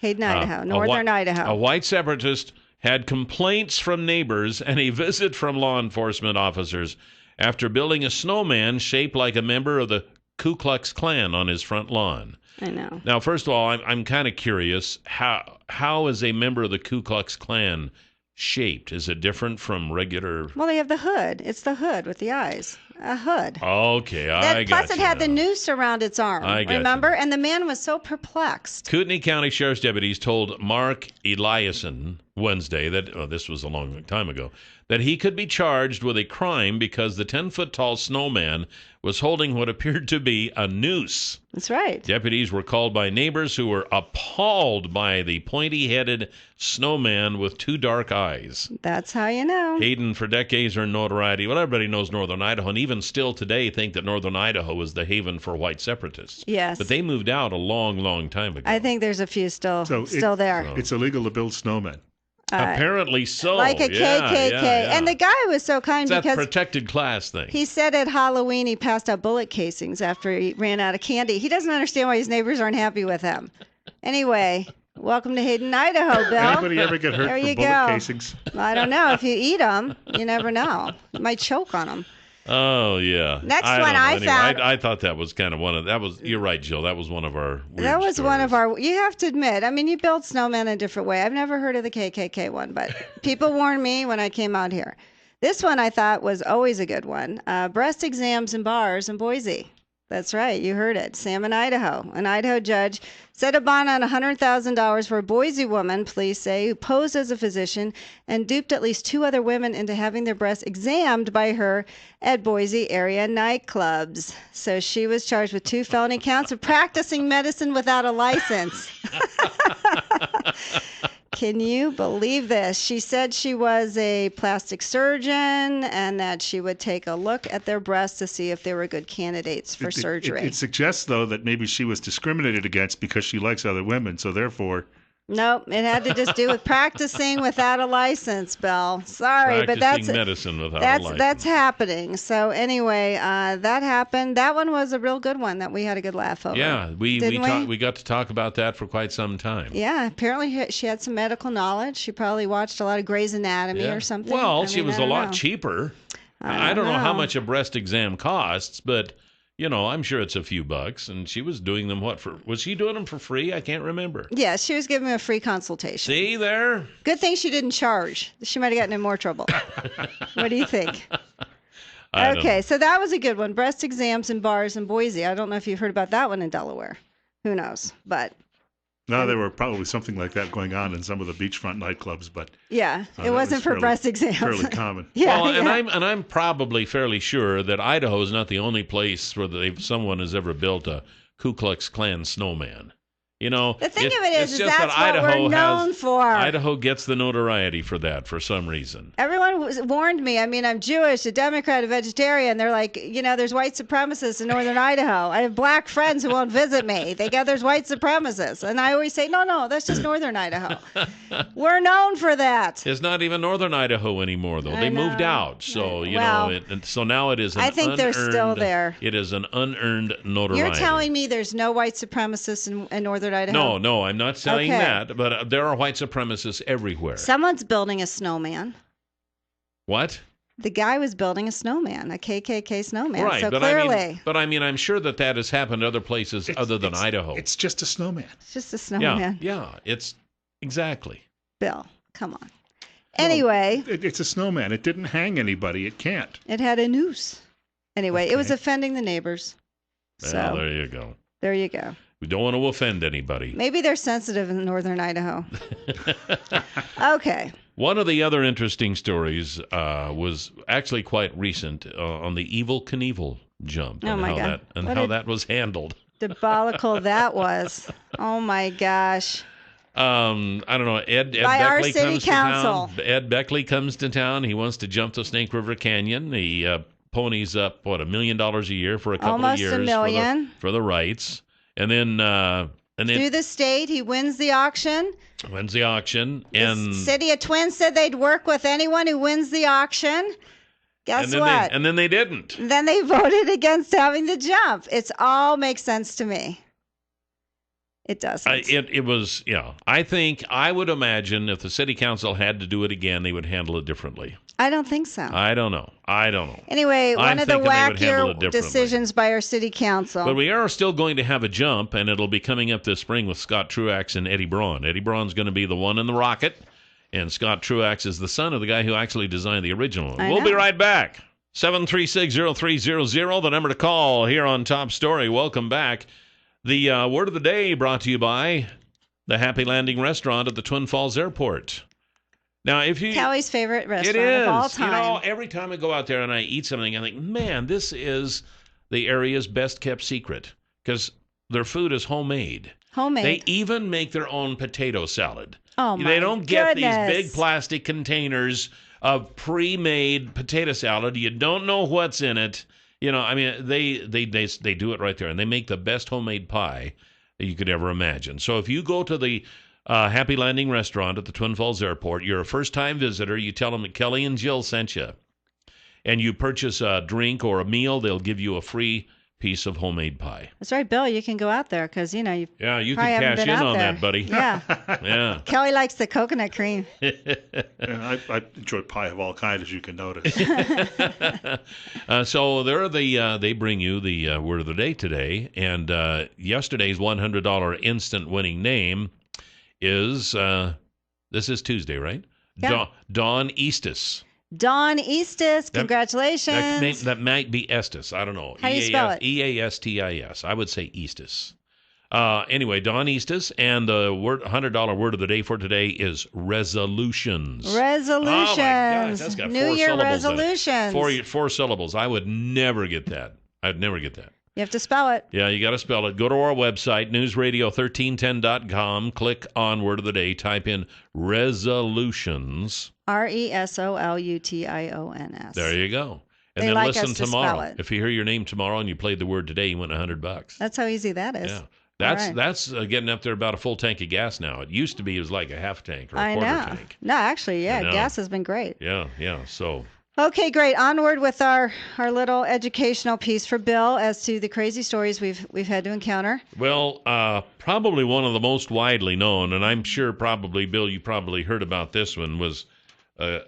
Hayden, Idaho, northern Idaho. A white separatist had complaints from neighbors and a visit from law enforcement officers after building a snowman shaped like a member of the Ku Klux Klan on his front lawn. I know. Now, first of all, I'm kind of curious, how is a member of the Ku Klux Klan shaped? Is it different from regular? Well, they have the hood. It's the hood with the eyes. A hood. Okay, I got you. Plus, it had the noose around its arm. Remember? And the man was so perplexed. Kootenai County Sheriff's deputies told Mark Eliason Wednesday that this was a long time ago, that he could be charged with a crime because the 10-foot-tall snowman was holding what appeared to be a noose. That's right. Deputies were called by neighbors who were appalled by the pointy-headed snowman with two dark eyes. That's how you know. Hayden, for decades, earned notoriety. Well, everybody knows Northern Idaho, and even still today think that Northern Idaho is the haven for white separatists. Yes. But they moved out a long, long time ago. I think there's a few still there. It's illegal to build snowmen. Apparently so. Like a KKK. Yeah. And the guy was so kind it's because that protected class thing. He said at Halloween he passed out bullet casings after he ran out of candy. He doesn't understand why his neighbors aren't happy with him. Anyway, welcome to Hayden, Idaho, Bill. Anybody ever get hurt there from you bullet go. casings? I don't know. If you eat them, you never know. You might choke on them. Oh yeah. Next I one don't know. I Anyway, found. I thought that was kind of one of that was. You're right, Jill. That was one of our. That was one of our. You have to admit. I mean, you build snowmen a different way. I've never heard of the KKK one, but people warned me when I came out here. This one I thought was always a good one. Breast exams in bars in Boise. That's right. You heard it. Salmon, Idaho. An Idaho judge set a bond on $100,000 for a Boise woman, police say, who posed as a physician and duped at least 2 other women into having their breasts examined by her at Boise area nightclubs. So she was charged with 2 felony counts of practicing medicine without a license. Can you believe this? She said she was a plastic surgeon and that she would take a look at their breasts to see if they were good candidates for surgery. It suggests, though, that maybe she was discriminated against because she likes other women, so therefore... Nope, it had to just do with practicing without a license, Bill. Sorry, but that's medicine without a license. That's happening. So anyway, that happened. That one was a real good one that we had a good laugh over. Yeah, we got to talk about that for quite some time. Yeah, apparently she had some medical knowledge. She probably watched a lot of Grey's Anatomy or something. Well, she was a lot cheaper. I don't know how much a breast exam costs, but I'm sure it's a few bucks. And she was doing them was she doing them for free? I can't remember. Yeah, she was giving me a free consultation. See there? Good thing she didn't charge. She might have gotten in more trouble. What do you think? Okay, so that was a good one. Breast exams in bars in Boise. I don't know if you've heard about that one in Delaware. Who knows? But no, there were probably something like that going on in some of the beachfront nightclubs, but yeah, it wasn't for breast exams. Fairly common. Yeah, well, and I'm probably fairly sure that Idaho is not the only place where someone has ever built a Ku Klux Klan snowman. The thing of it is that's what we're known for. Idaho gets the notoriety for that for some reason. Everyone warned me. I mean, I'm Jewish, a Democrat, a vegetarian. They're like, there's white supremacists in northern Idaho. I have black friends who won't visit me. There's white supremacists. And I always say, no, that's just northern Idaho. We're known for that. It's not even northern Idaho anymore, though. They moved out. So, so now it is an I think they're still there. It is an unearned notoriety. You're telling me there's no white supremacists in northern Idaho? No, I'm not saying that, but there are white supremacists everywhere. Someone's building a snowman. What? The guy was building a snowman, a KKK snowman. Right, so but clearly. I'm sure that has happened other places other than Idaho. It's just a snowman. It's just a snowman. Yeah, it's exactly. Bill, come on. Anyway. It's a snowman. It didn't hang anybody. It can't. It had a noose. Anyway, it was offending the neighbors. Well, so there you go. There you go. We don't want to offend anybody. Maybe they're sensitive in northern Idaho. Okay. One of the other interesting stories was actually quite recent on the Evel Knievel jump and how that was handled. Diabolical that was. Oh my gosh. I don't know. Ed Beckley comes to town. Ed Beckley comes to town. He wants to jump the Snake River Canyon. He ponies up $1 million a year for a couple of years. Almost $1 million for the rights. And then through the state, he wins the auction. And the city of Twin said they'd work with anyone who wins the auction. Guess what? And then they didn't. Then they voted against having the jump. It's all makes sense to me. It doesn't. It was, I would imagine if the city council had to do it again, they would handle it differently. I don't think so. I don't know. Anyway, one of the wackier decisions by our city council. But we are still going to have a jump, and it'll be coming up this spring with Scott Truax and Eddie Braun. Eddie Braun's going to be the one in the rocket, and Scott Truax is the son of the guy who actually designed the original one. We'll be right back. 736-0300, the number to call here on Top Story. Welcome back. The word of the day brought to you by the Happy Landing Restaurant at the Twin Falls Airport. Now, if you Kelly's favorite restaurant it is, of all time. You know, every time I go out there and I eat something, I think, man, this is the area's best kept secret because their food is homemade. Homemade. They even make their own potato salad. Oh my They don't get goodness. these big plastic containers of pre-made potato salad. You don't know what's in it. You know, I mean, they do it right there, and they make the best homemade pie that you could ever imagine. So if you go to the Happy Landing restaurant at the Twin Falls Airport, you're a first-time visitor, you tell them that Kelly and Jill sent you, and you purchase a drink or a meal, they'll give you a free piece of homemade pie. That's right, Bill. You can go out there because, you you probably can haven't cash been in out on there. that, buddy. Yeah. Yeah. Kelly likes the coconut cream. I enjoy pie of all kinds, as you can notice. So they bring you the word of the day today, and yesterday's $100 instant winning name is this is Tuesday, right? Yeah. Dawn Eastis. Dawn Eastis, congratulations. That might be Estes. I don't know. How do you spell it? Eastis. I would say Eastis. Anyway, Dawn Eastis, and the $100 word of the day for today is resolutions. Resolutions. Oh my gosh, that's got New 4 Year syllables in it. resolutions. Four syllables. I would never get that. I'd never get that. You have to spell it. Yeah, you got to spell it. Go to our website, newsradio1310.com. Click on Word of the Day. Type in resolutions. RESOLUTIONS. There you go. And They then like listen us to tomorrow. spell it. If you hear your name tomorrow and you played the word today, you win $100. That's how easy that is. Yeah. All right. That's getting up there about a full tank of gas now. It used to be it was like a half tank or a quarter tank. No, actually, yeah, I know. gas has been great. Yeah. So Okay, great. Onward with our little educational piece for Bill as to the crazy stories we've had to encounter. well, probably one of the most widely known, and I'm sure probably Bill, you probably heard about this one was, I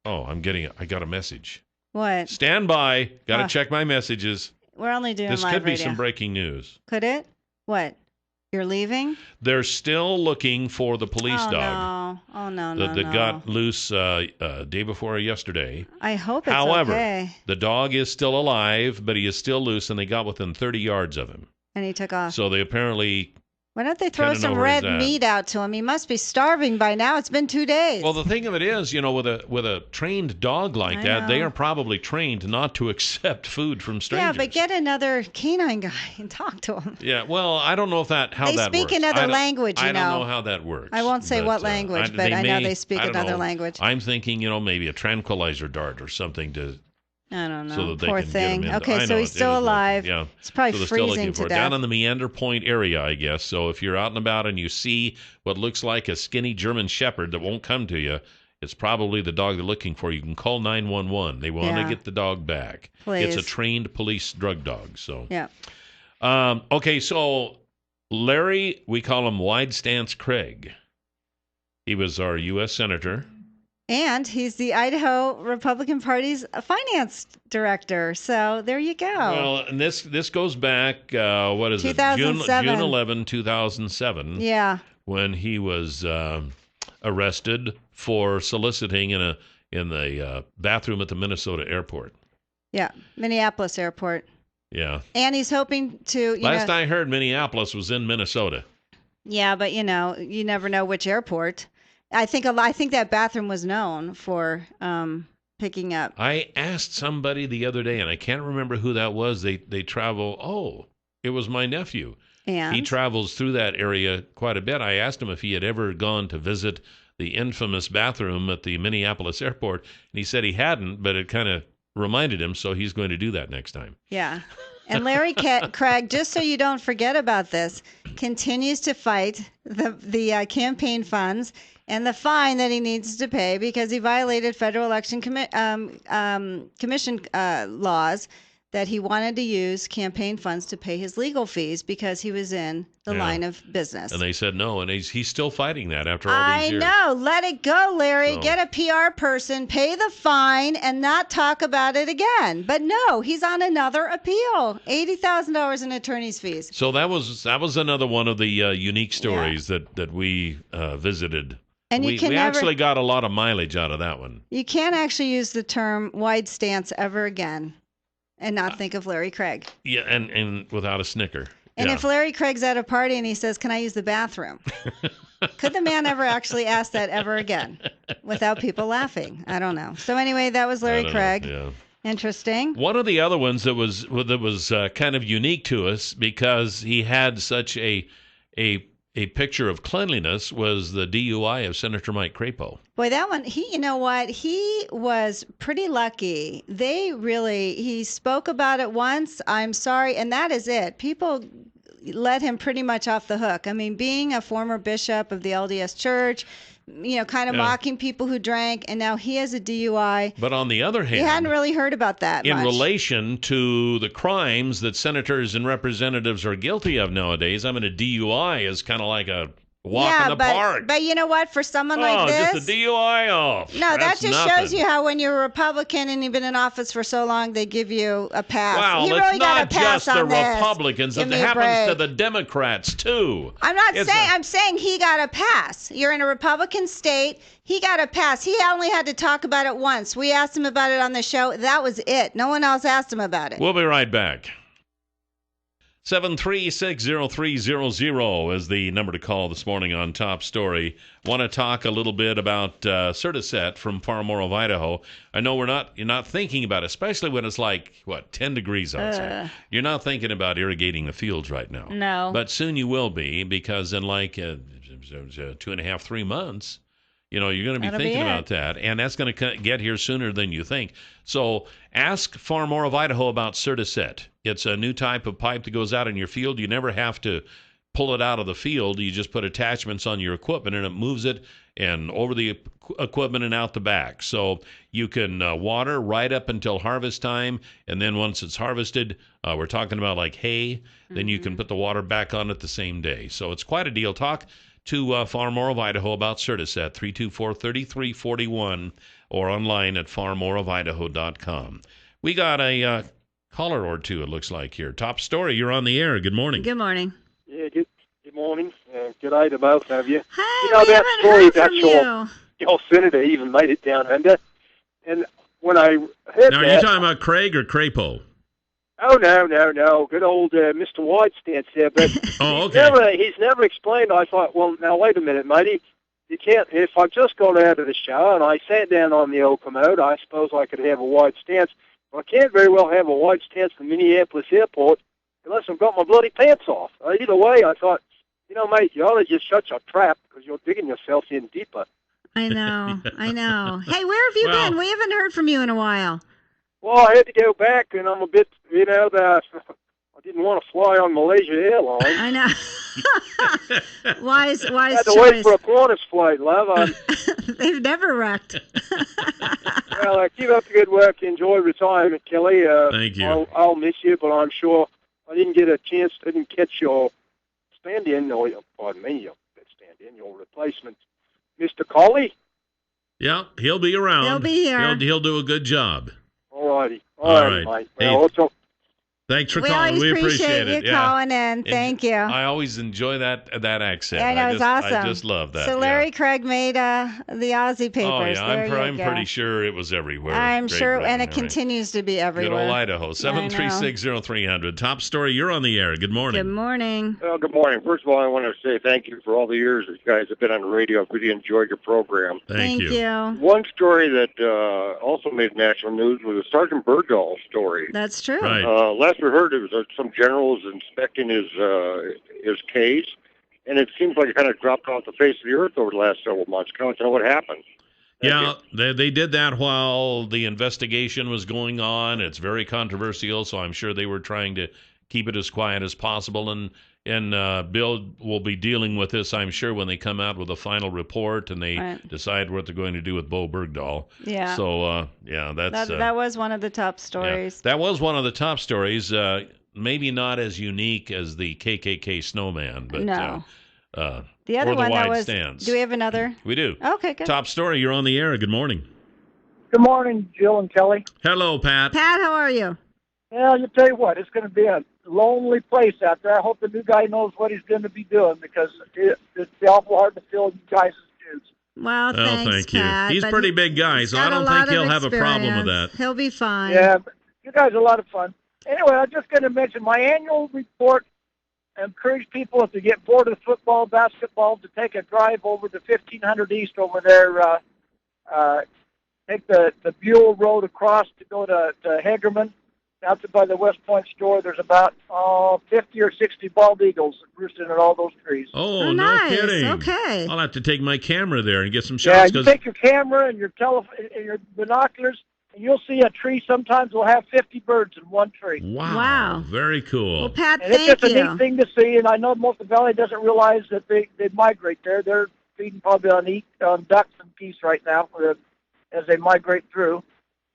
got a message. What? Stand by. Got to check my messages. We're only doing This live could be radio. some breaking news. Could it? What? You're leaving? They're still looking for the police dog No. Oh no, no, that no. got loose day before yesterday. I hope it's However, okay. the dog is still alive, but he is still loose, and they got within 30 yards of him. And he took off. So they apparently. Why don't they throw kinda some know where red he's at. meat out to him? He must be starving by now. It's been 2 days. Well, the thing of it is, with a trained dog like I that, they know. are probably trained not to accept food from strangers. Yeah, but get another canine guy and talk to him. Yeah, well, I don't know how They that works. speak another language, I you don't know. know how that works. I won't say what language, but I know they speak I don't another know. language. I'm thinking, maybe a tranquilizer dart or something to. I don't know. So that they Poor can thing. get him in. Okay, I so know, he's it still is alive. Yeah. It's probably So they're still looking freezing for to it. Down death. in the Meander Point area, I guess. So if you're out and about and you see what looks like a skinny German Shepherd that won't come to you, it's probably the dog they're looking for. You can call 911. They want to get the dog back. Please. It's a trained police drug dog. So. Yeah. Okay, so Larry, we call him Wide Stance Craig. He was our U.S. Senator. And he's the Idaho Republican Party's finance director. So there you go. Well, and this goes back, what is it? 2007. June 11, 2007. Yeah. When he was arrested for soliciting in the bathroom at the Minnesota airport. Yeah. Minneapolis airport. Yeah. And he's hoping to, Last I heard, Minneapolis was in Minnesota. Yeah, but you never know which airport. I think that bathroom was known for picking up. I asked somebody the other day, and I can't remember who that was. They travel. Oh, it was my nephew. And he travels through that area quite a bit. I asked him if he had ever gone to visit the infamous bathroom at the Minneapolis airport, and he said he hadn't, but it kind of reminded him, so he's going to do that next time. Yeah. And Larry Craig, just so you don't forget about this, continues to fight the campaign funds and the fine that he needs to pay because he violated Federal Election Commission laws that he wanted to use campaign funds to pay his legal fees because he was in the line of business. And they said no, and he's still fighting that after all these years. I know. Let it go, Larry. So. Get a PR person, pay the fine, and not talk about it again. But no, he's on another appeal. $80,000 in attorney's fees. So that was another one of the unique stories that we visited. And we actually got a lot of mileage out of that one. You can't actually use the term wide stance ever again and not think of Larry Craig. Yeah, and without a snicker. And yeah. if Larry Craig's at a party and he says, "Can I use the bathroom?" Could the man ever actually ask that ever again without people laughing? I don't know. So anyway, that was Larry Craig. Yeah. Interesting. One of the other ones that was kind of unique to us because he had such a picture of cleanliness was the DUI of Senator Mike Crapo. Boy, that one, you know what? He was pretty lucky. He spoke about it once. I'm sorry. And that is it. People let him pretty much off the hook. I mean, being a former bishop of the LDS Church, kind of mocking people who drank, and now he has a DUI. But on the other hand, you hadn't really heard about that in much. relation to the crimes that senators and representatives are guilty of nowadays. I mean, a DUI is kind of like a walk in the park. But you know what? For someone like this, just a DUI off. No, that just shows you how when you're a Republican and you've been in office for so long, they give you a pass. Well, he it's really not got a pass just the on this. Republicans. Give It me a happens to break. the Democrats too. I'm saying he got a pass. You're in a Republican state. He got a pass. He only had to talk about it once. We asked him about it on the show. That was it. No one else asked him about it. We'll be right back. 7360300 is the number to call this morning on Top Story. Want to talk a little bit about Certiset from Farmore of Idaho. I know you're not thinking about it, especially when it's like, 10 degrees outside. You're not thinking about irrigating the fields right now. No. But soon you will be, because in 2.5, 3 months, you're going to be thinking about that, and that's going to get here sooner than you think. So ask Farmore of Idaho about Certiset. It's a new type of pipe that goes out in your field. You never have to pull it out of the field. You just put attachments on your equipment, and it moves it and over the equipment and out the back. So you can water right up until harvest time, and then once it's harvested, we're talking about like hay, then you can put the water back on it the same day. So it's quite a deal. Talk to Farmore of Idaho about Certiset, 324-3341, or online at farmoreofidaho.com. We got a caller or two, it looks like, here. Top Story, you're on the air. Good morning. Good morning. Yeah, good morning. Good day to both of you. Hey, that story about your senator even made it down under. And when I heard now, are you talking about Craig or Crapo? Oh, no. Good old Mr. White stance there. But he's never explained. I thought, well, now, wait a minute, matey. You can't, if I just got out of the shower and I sat down on the old commode, I suppose I could have a white stance. But I can't very well have a white stance from Minneapolis Airport unless I've got my bloody pants off. Either way, I thought, mate, you ought to just shut your trap because you're digging yourself in deeper. I know. Hey, where have you been? We haven't heard from you in a while. Well, I had to go back, and I'm a bit, I didn't want to fly on Malaysia Airlines. I know. Wise I had to choice. wait for a Qantas flight, love. They've never wrecked. Well, keep up the good work. Enjoy retirement, Kelly. Thank you. I'll miss you, but I'm sure I didn't catch your stand-in, your replacement, Mr. Colley. Yeah, he'll be around. He'll be here. He'll do a good job. All righty, right. mate. Hey, well, we'll talk. Thanks for we calling. always We appreciate you it. calling in. Thank you. I always enjoy that accent. Yeah, I know, it's awesome. I just love that. So Larry Craig made the Aussie papers. Oh, yeah, I'm go. pretty sure it was everywhere. I'm Great sure, Britain, and it right. continues to be everywhere. Good old Idaho, 7360300. Top Story, you're on the air. Good morning. Good morning. Well, good morning. First of all, I want to say thank you for all the years that you guys have been on the radio. I've really enjoyed your program. Thank you. One story that also made national news was the Sergeant Bergdahl story. That's true. Right. Last we heard, it was some generals inspecting his case, and it seems like it kind of dropped off the face of the earth over the last several months. I don't know what happened. Yeah, they did that while the investigation was going on. It's very controversial, so I'm sure they were trying to keep it as quiet as possible. And Bill will be dealing with this, I'm sure, when they come out with a final report and they decide what they're going to do with Bo Bergdahl. Yeah. So, that was one of the top stories. Yeah, that was one of the top stories. Maybe not as unique as the KKK snowman, but no. The other or the one wide that was. stands. Do we have another? We do. Okay, good. Top Story, you're on the air. Good morning. Good morning, Jill and Kelly. Hello, Pat. Pat, how are you? Well, you tell you what, it's going to be a lonely place out there. I hope the new guy knows what he's going to be doing because it's awful hard to fill you guys' shoes. Well, thanks, thank you. Pat, He's a pretty big guy, so I don't think he'll have a problem with that. He'll be fine. Yeah, but you guys are a lot of fun. Anyway, I'm just going to mention my annual report encourage people, if they get bored of football, basketball, to take a drive over to 1500 East over there. Take the Buell Road across to go to Hagerman. Out by the West Point store, there's about 50 or 60 bald eagles roosting in all those trees. Oh, no nice. kidding. Okay. I'll have to take my camera there and get some Yeah, shots. you take your camera and your and your binoculars, and you'll see a tree sometimes will have 50 birds in one tree. Wow. Very cool. Well, Pat, And it's thank just a you. neat thing to see, and I know most of the valley doesn't realize that they migrate there. They're feeding probably on ducks and geese right now as they migrate through.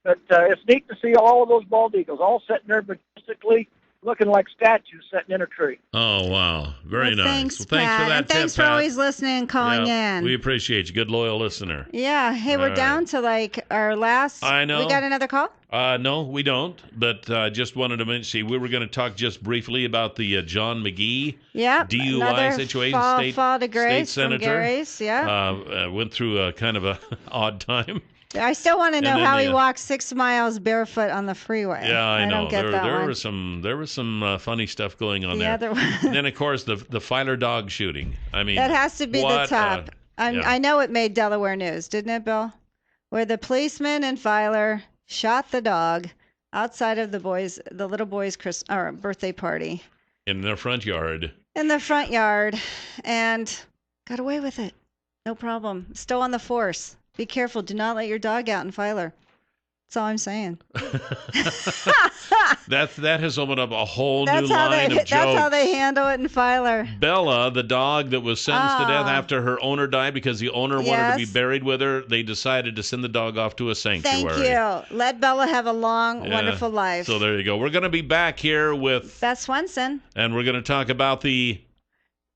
But it's neat to see all of those bald eagles all sitting there majestically, looking like statues sitting in a tree. Oh, wow. Very nice. Thanks, Well, thanks Pat. for that and thanks tip, for Pat. always listening and calling in. We appreciate you. Good, loyal listener. Yeah. Hey, we're All down to like our last. I know. We got another call? No, we don't. But just wanted to mention, we were going to talk just briefly about the John McGee DUI another situation. Fall to grace state from senator. Gary's, yeah. Went through a kind of a odd time. I still want to know And then how he walked 6 miles barefoot on the freeway. Yeah, I know. don't get that there one. was some funny stuff going on The there. other one. And then, of course, the Filer dog shooting. I mean, That has to be the what top. yeah. I know it made Delaware news, didn't it, Bill? Where the policeman in Filer shot the dog outside of the little boy's birthday party In their front yard. in the front yard, and got away with it. No problem. Still on the force. Be careful. Do not let your dog out in Filer. That's all I'm saying. That has opened up a whole new That's how line of jokes. That's how they handle it in Filer. Bella, the dog that was sentenced to death after her owner died because the owner wanted to be buried with her, they decided to send the dog off to a sanctuary. Thank you. Let Bella have a long, wonderful life. So there you go. We're going to be back here with Beth Swenson. And we're going to talk about the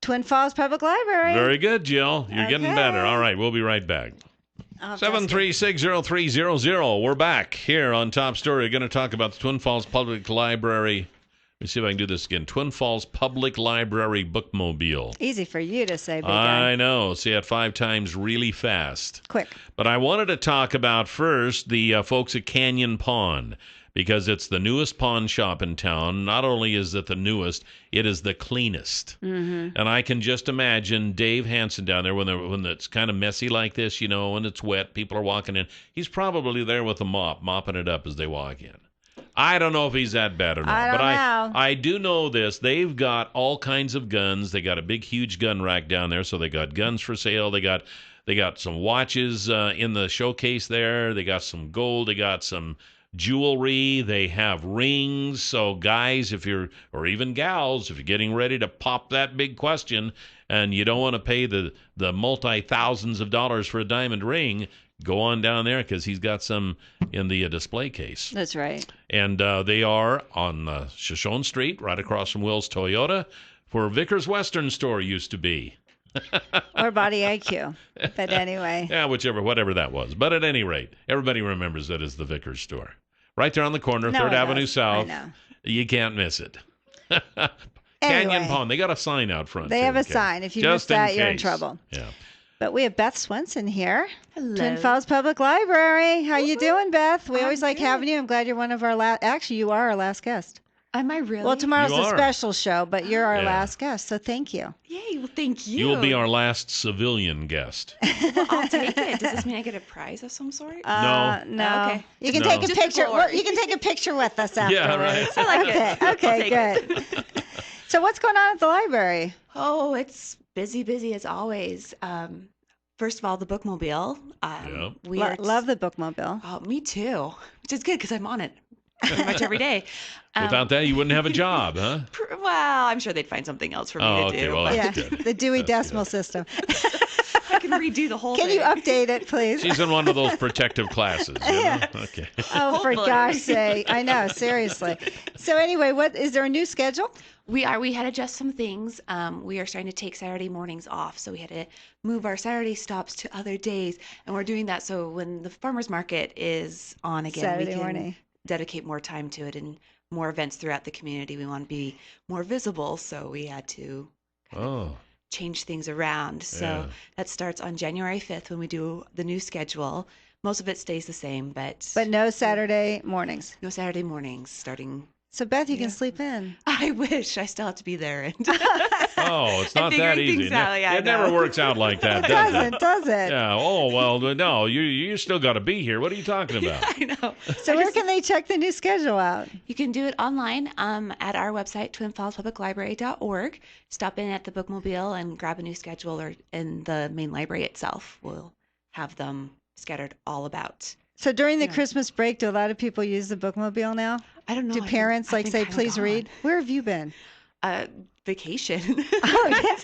Twin Falls Public Library. Very good, Jill. You're getting better. All right, we'll be right back. 7360300. We're back here on Top Story. We're going to talk about the Twin Falls Public Library. Let me see if I can do this again. Twin Falls Public Library Bookmobile. Easy for you to say, big I guy. know. Say it 5 times really fast. Quick. But I wanted to talk about first the folks at Canyon Pawn, because it's the newest pawn shop in town. Not only is it the newest, it is the cleanest. Mm-hmm. And I can just imagine Dave Hansen down there when it's kind of messy like this, when it's wet, people are walking in. He's probably there with a mop, mopping it up as they walk in. I don't know if he's that bad or not. I don't know. I do know this. They've got all kinds of guns. They got a big, huge gun rack down there, so they got guns for sale. They got some watches in the showcase there. They got some gold. They got some jewelry. They have rings. So guys, or even gals, if you're getting ready to pop that big question and you don't want to pay the multi-thousands of dollars for a diamond ring, go on down there because he's got some in the display case. That's right. And they are on Shoshone Street, right across from Will's Toyota, where Vickers Western Store used to be. Or Body IQ. But anyway. Yeah, whatever that was. But at any rate, everybody remembers that as the Vickers store. Right there on the corner, No, 3rd it Avenue does. South. I know. You can't miss it. Anyway. Canyon Pawn. They got a sign out front. They too, have a okay? sign. If you Just miss that, you're in case. trouble. Yeah. But we have Beth Swenson here. Hello. Twin Falls Public Library. How you doing, Beth? We always like having you. I'm glad you're one of our last. Actually, you are our last guest. Am I really? Well, tomorrow's You a are. special show, but you're our Yeah. last guest, so thank you. Yay! Well, thank you. You'll be our last civilian guest. Well, I'll take it. Does this mean I get a prize of some sort? No. No. Okay. You can No. take a Just for picture. glory. Well, you can take a picture with us afterwards. Yeah, right. I like Okay. it. Okay. I'll take it. Good. So what's going on at the library? Oh, it's busy as always. First of all, the bookmobile. We are Love the bookmobile. Oh, me too. Which is good because I'm on it pretty much every day. Without that, you wouldn't have a job, huh? Well, I'm sure they'd find something else for me to okay. do. Well, but Yeah, that's good. the Dewey Decimal System. I can redo the whole Can thing. you update it, please? She's in one of those protective classes. Okay. Oh, for Hopefully. gosh sake. I know, seriously. So anyway, is there a new schedule? We had to adjust some things. We are starting to take Saturday mornings off, so we had to move our Saturday stops to other days, and we're doing that so when the farmers market is on again, Saturday we can morning. dedicate more time to it and more events throughout the community. We want to be more visible, so we had to Oh. change things around. So Yeah. that starts on January 5th when we do the new schedule. Most of it stays the same, but But no Saturday mornings. no Saturday mornings starting So, Beth, you can sleep in. I wish. I still have to be there. And Oh, it's not that easy. It never works out like that, does it? Yeah. Oh, well, no, you still got to be here. What are you talking about? I know. So where can they check the new schedule out? You can do it online at our website, twinfallspubliclibrary.org. Stop in at the bookmobile and grab a new schedule, or in the main library itself. We'll have them scattered all about. So during the Christmas break, do a lot of people use the bookmobile now? I don't know. Do parents say, please read? Where have you been? Vacation. Oh, yeah.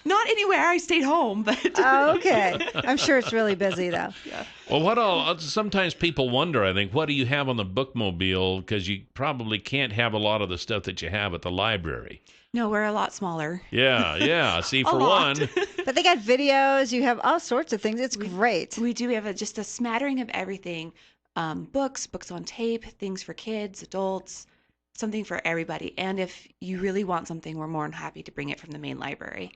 Not anywhere. I stayed home, but. Oh, okay. I'm sure it's really busy, though. Yeah. Well, sometimes people wonder, I think, what do you have on the bookmobile? Because you probably can't have a lot of the stuff that you have at the library. No, we're a lot smaller. Yeah. See, for one. But they got videos. You have all sorts of things. It's great. We do. We have just a smattering of everything. Books on tape, things for kids, adults, something for everybody. And if you really want something, we're more than happy to bring it from the main library.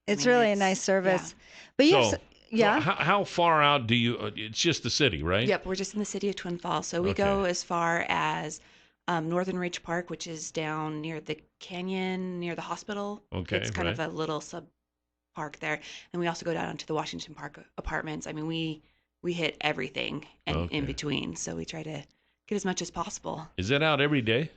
It's really a nice service. Yeah. But how far out do you? It's just the city, right? Yep, we're just in the city of Twin Falls. So we go as far as Northern Ridge Park, which is down near the canyon, near the hospital. Okay, it's kind of a little sub park there. And we also go down to the Washington Park apartments. I mean, we hit everything and in between. So we try to get as much as possible. Is it out every day?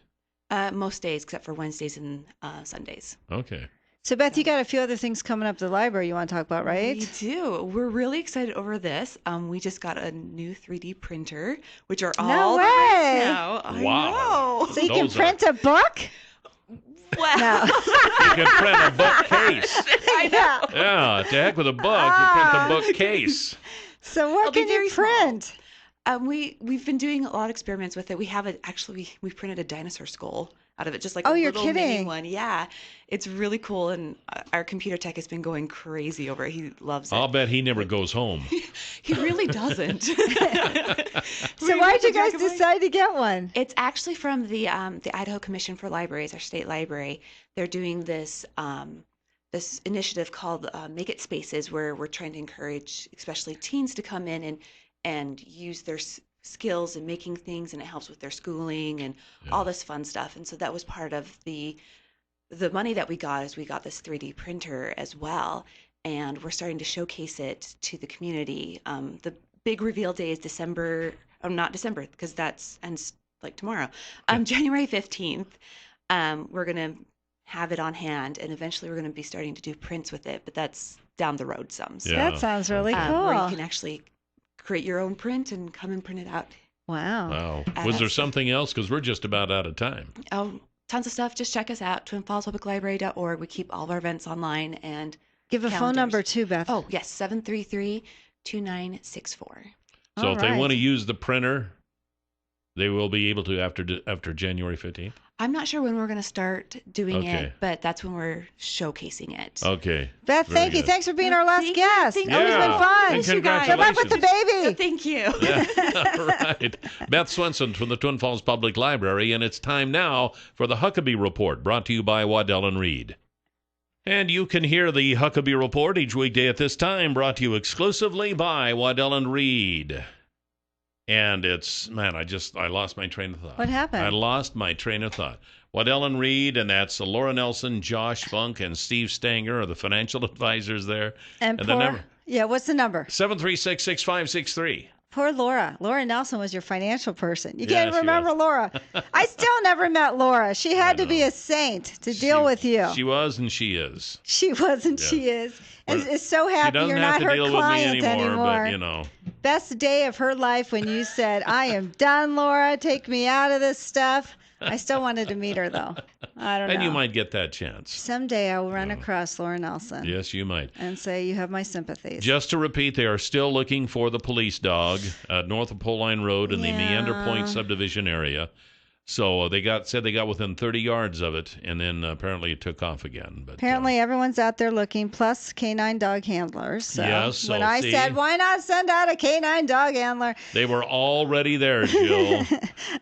Most days, except for Wednesdays and Sundays. Okay. So, Beth, you got a few other things coming up at the library you want to talk about, right? We do. We're really excited over this. We just got a new 3D printer, which are all the rage now. I know. So you can print a book? Wow. No. You can print a bookcase. I know. Yeah, to heck with a book. You print the bookcase. So what can you print? We've been doing a lot of experiments with it. We have we printed a dinosaur skull out of it, just like a little you're mini kidding. one. Yeah, it's really cool, and our computer tech has been going crazy over it. He loves it. I'll bet he never goes home. He really doesn't. So why'd you guys decide to get one? It's actually from the Idaho Commission for Libraries, our state library. They're doing this this initiative called Make It Spaces, where we're trying to encourage especially teens to come in and use their skills in making things, and it helps with their schooling and all this fun stuff. And so that was part of the money that we got, is we got this 3D printer as well, and we're starting to showcase it to the community. The big reveal day is not December, because that ends like tomorrow. January 15th. We're gonna have it on hand, and eventually we're going to be starting to do prints with it, but that's down the road some. So, that sounds really cool. Where you can actually create your own print and come and print it out. Wow. Was there something else? Because we're just about out of time. Oh, tons of stuff. Just check us out, twinfallspubliclibrary.org. We keep all of our events online, and give a phone number too, Beth. Oh, yes, 733-2964. So if they want to use the printer, they will be able to after January 15th? I'm not sure when we're going to start doing it, but that's when we're showcasing it. Okay. Beth, thank you. Thanks for being our last guest. Thank Always been fun. And congratulations. Good luck with the baby. Thank you. Right. Beth Swenson from the Twin Falls Public Library, and it's time now for the Huckabee Report, brought to you by Waddell & Reed. And you can hear the Huckabee Report each weekday at this time, brought to you exclusively by Waddell & Reed. And I lost my train of thought. What happened? I lost my train of thought. Waddell & Reed, and that's Laura Nelson, Josh Funk, and Steve Stanger are the financial advisors there. And the number? Yeah, what's the number? 736-6563. Poor Laura. Laura Nelson was your financial person. You can't remember Laura. I still never met Laura. She had to be a saint to deal with you. She was and she is. She was and she is. And is so happy you're not her client anymore. But, Best day of her life when you said, I am done, Laura. Take me out of this stuff. I still wanted to meet her, though. I don't know. And you might get that chance. Someday I will run across Laura Nelson. Yes, you might. And say, you have my sympathies. Just to repeat, they are still looking for the police dog north of Poline Road in the Meander Point subdivision area. So they got within 30 yards of it, and then apparently it took off again. But apparently everyone's out there looking, plus canine dog handlers. So yes, when I said, why not send out a canine dog handler? They were already there, Jill.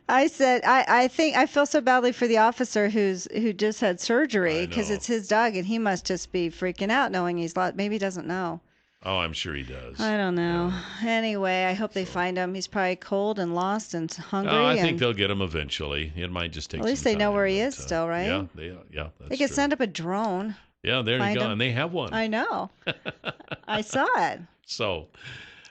I said, I think I feel so badly for the officer who just had surgery, because it's his dog, and he must just be freaking out knowing he's lost. Maybe he doesn't know. Oh, I'm sure he does. I don't know. Yeah. Anyway, I hope they find him. He's probably cold and lost and hungry. I think they'll get him eventually. It might just take. At least they know where he is still, right? Yeah. They could send up a drone. Yeah, there you go, and they have one. I know. I saw it. So,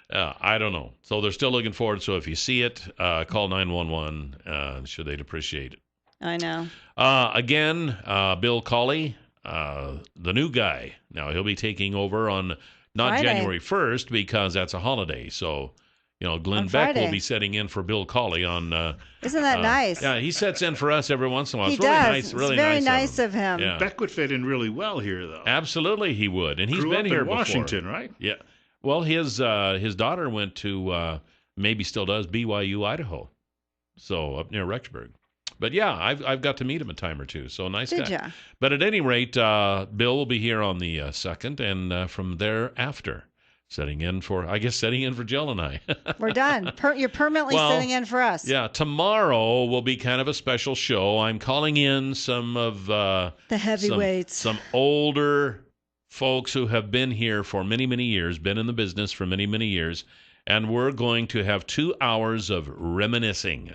I don't know. So they're still looking for it. So if you see it, call 911. Sure, they'd appreciate it. I know. Again, Bill Colley, the new guy. Now he'll be taking over on not Friday. January 1st because that's a holiday. So, Glenn Beck will be setting in for Bill Colley on. Isn't that nice? Yeah, he sets in for us every once in a while. He It's really does. nice. Really it's very nice of him. Yeah. Beck would fit in really well here, though. Absolutely, he would, and he's Grew been up here in Washington, before. right? Yeah. Well, his daughter went to maybe still does BYU, Idaho, so up near Rexburg. But yeah, I've got to meet him a time or two. So nice guy. Did ya? But at any rate, Bill will be here on the 2nd, and from thereafter, setting in for Jill and I. We're done. You're permanently sitting in for us. Yeah, tomorrow will be kind of a special show. I'm calling in some of the heavyweights, some older folks who have been here for many, many years, been in the business for many, many years, and we're going to have 2 hours of reminiscing.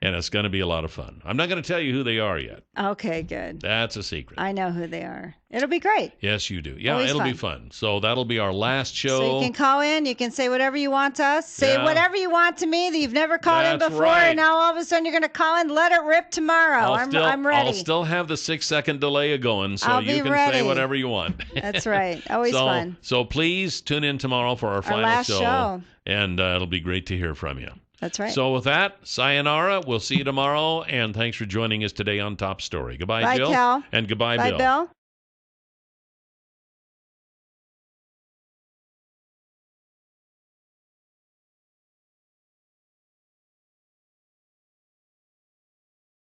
And it's going to be a lot of fun. I'm not going to tell you who they are yet. Okay, good. That's a secret. I know who they are. It'll be great. Yes, you do. Yeah, Always it'll fun. be fun. So that'll be our last show. So you can call in. You can say whatever you want to us. Say whatever you want to me that you've never called in before. Right. And now all of a sudden you're going to call in. Let it rip tomorrow. I'm ready. I'll still have the 6-second delay going, so you can ready. say whatever you want. That's right. Always fun. So please tune in tomorrow for our final last show. And it'll be great to hear from you. That's right. So with that, sayonara. We'll see you tomorrow, and thanks for joining us today on Top Story. Goodbye, Bye, Jill. Cal. And goodbye, Bye, Bill. Bill.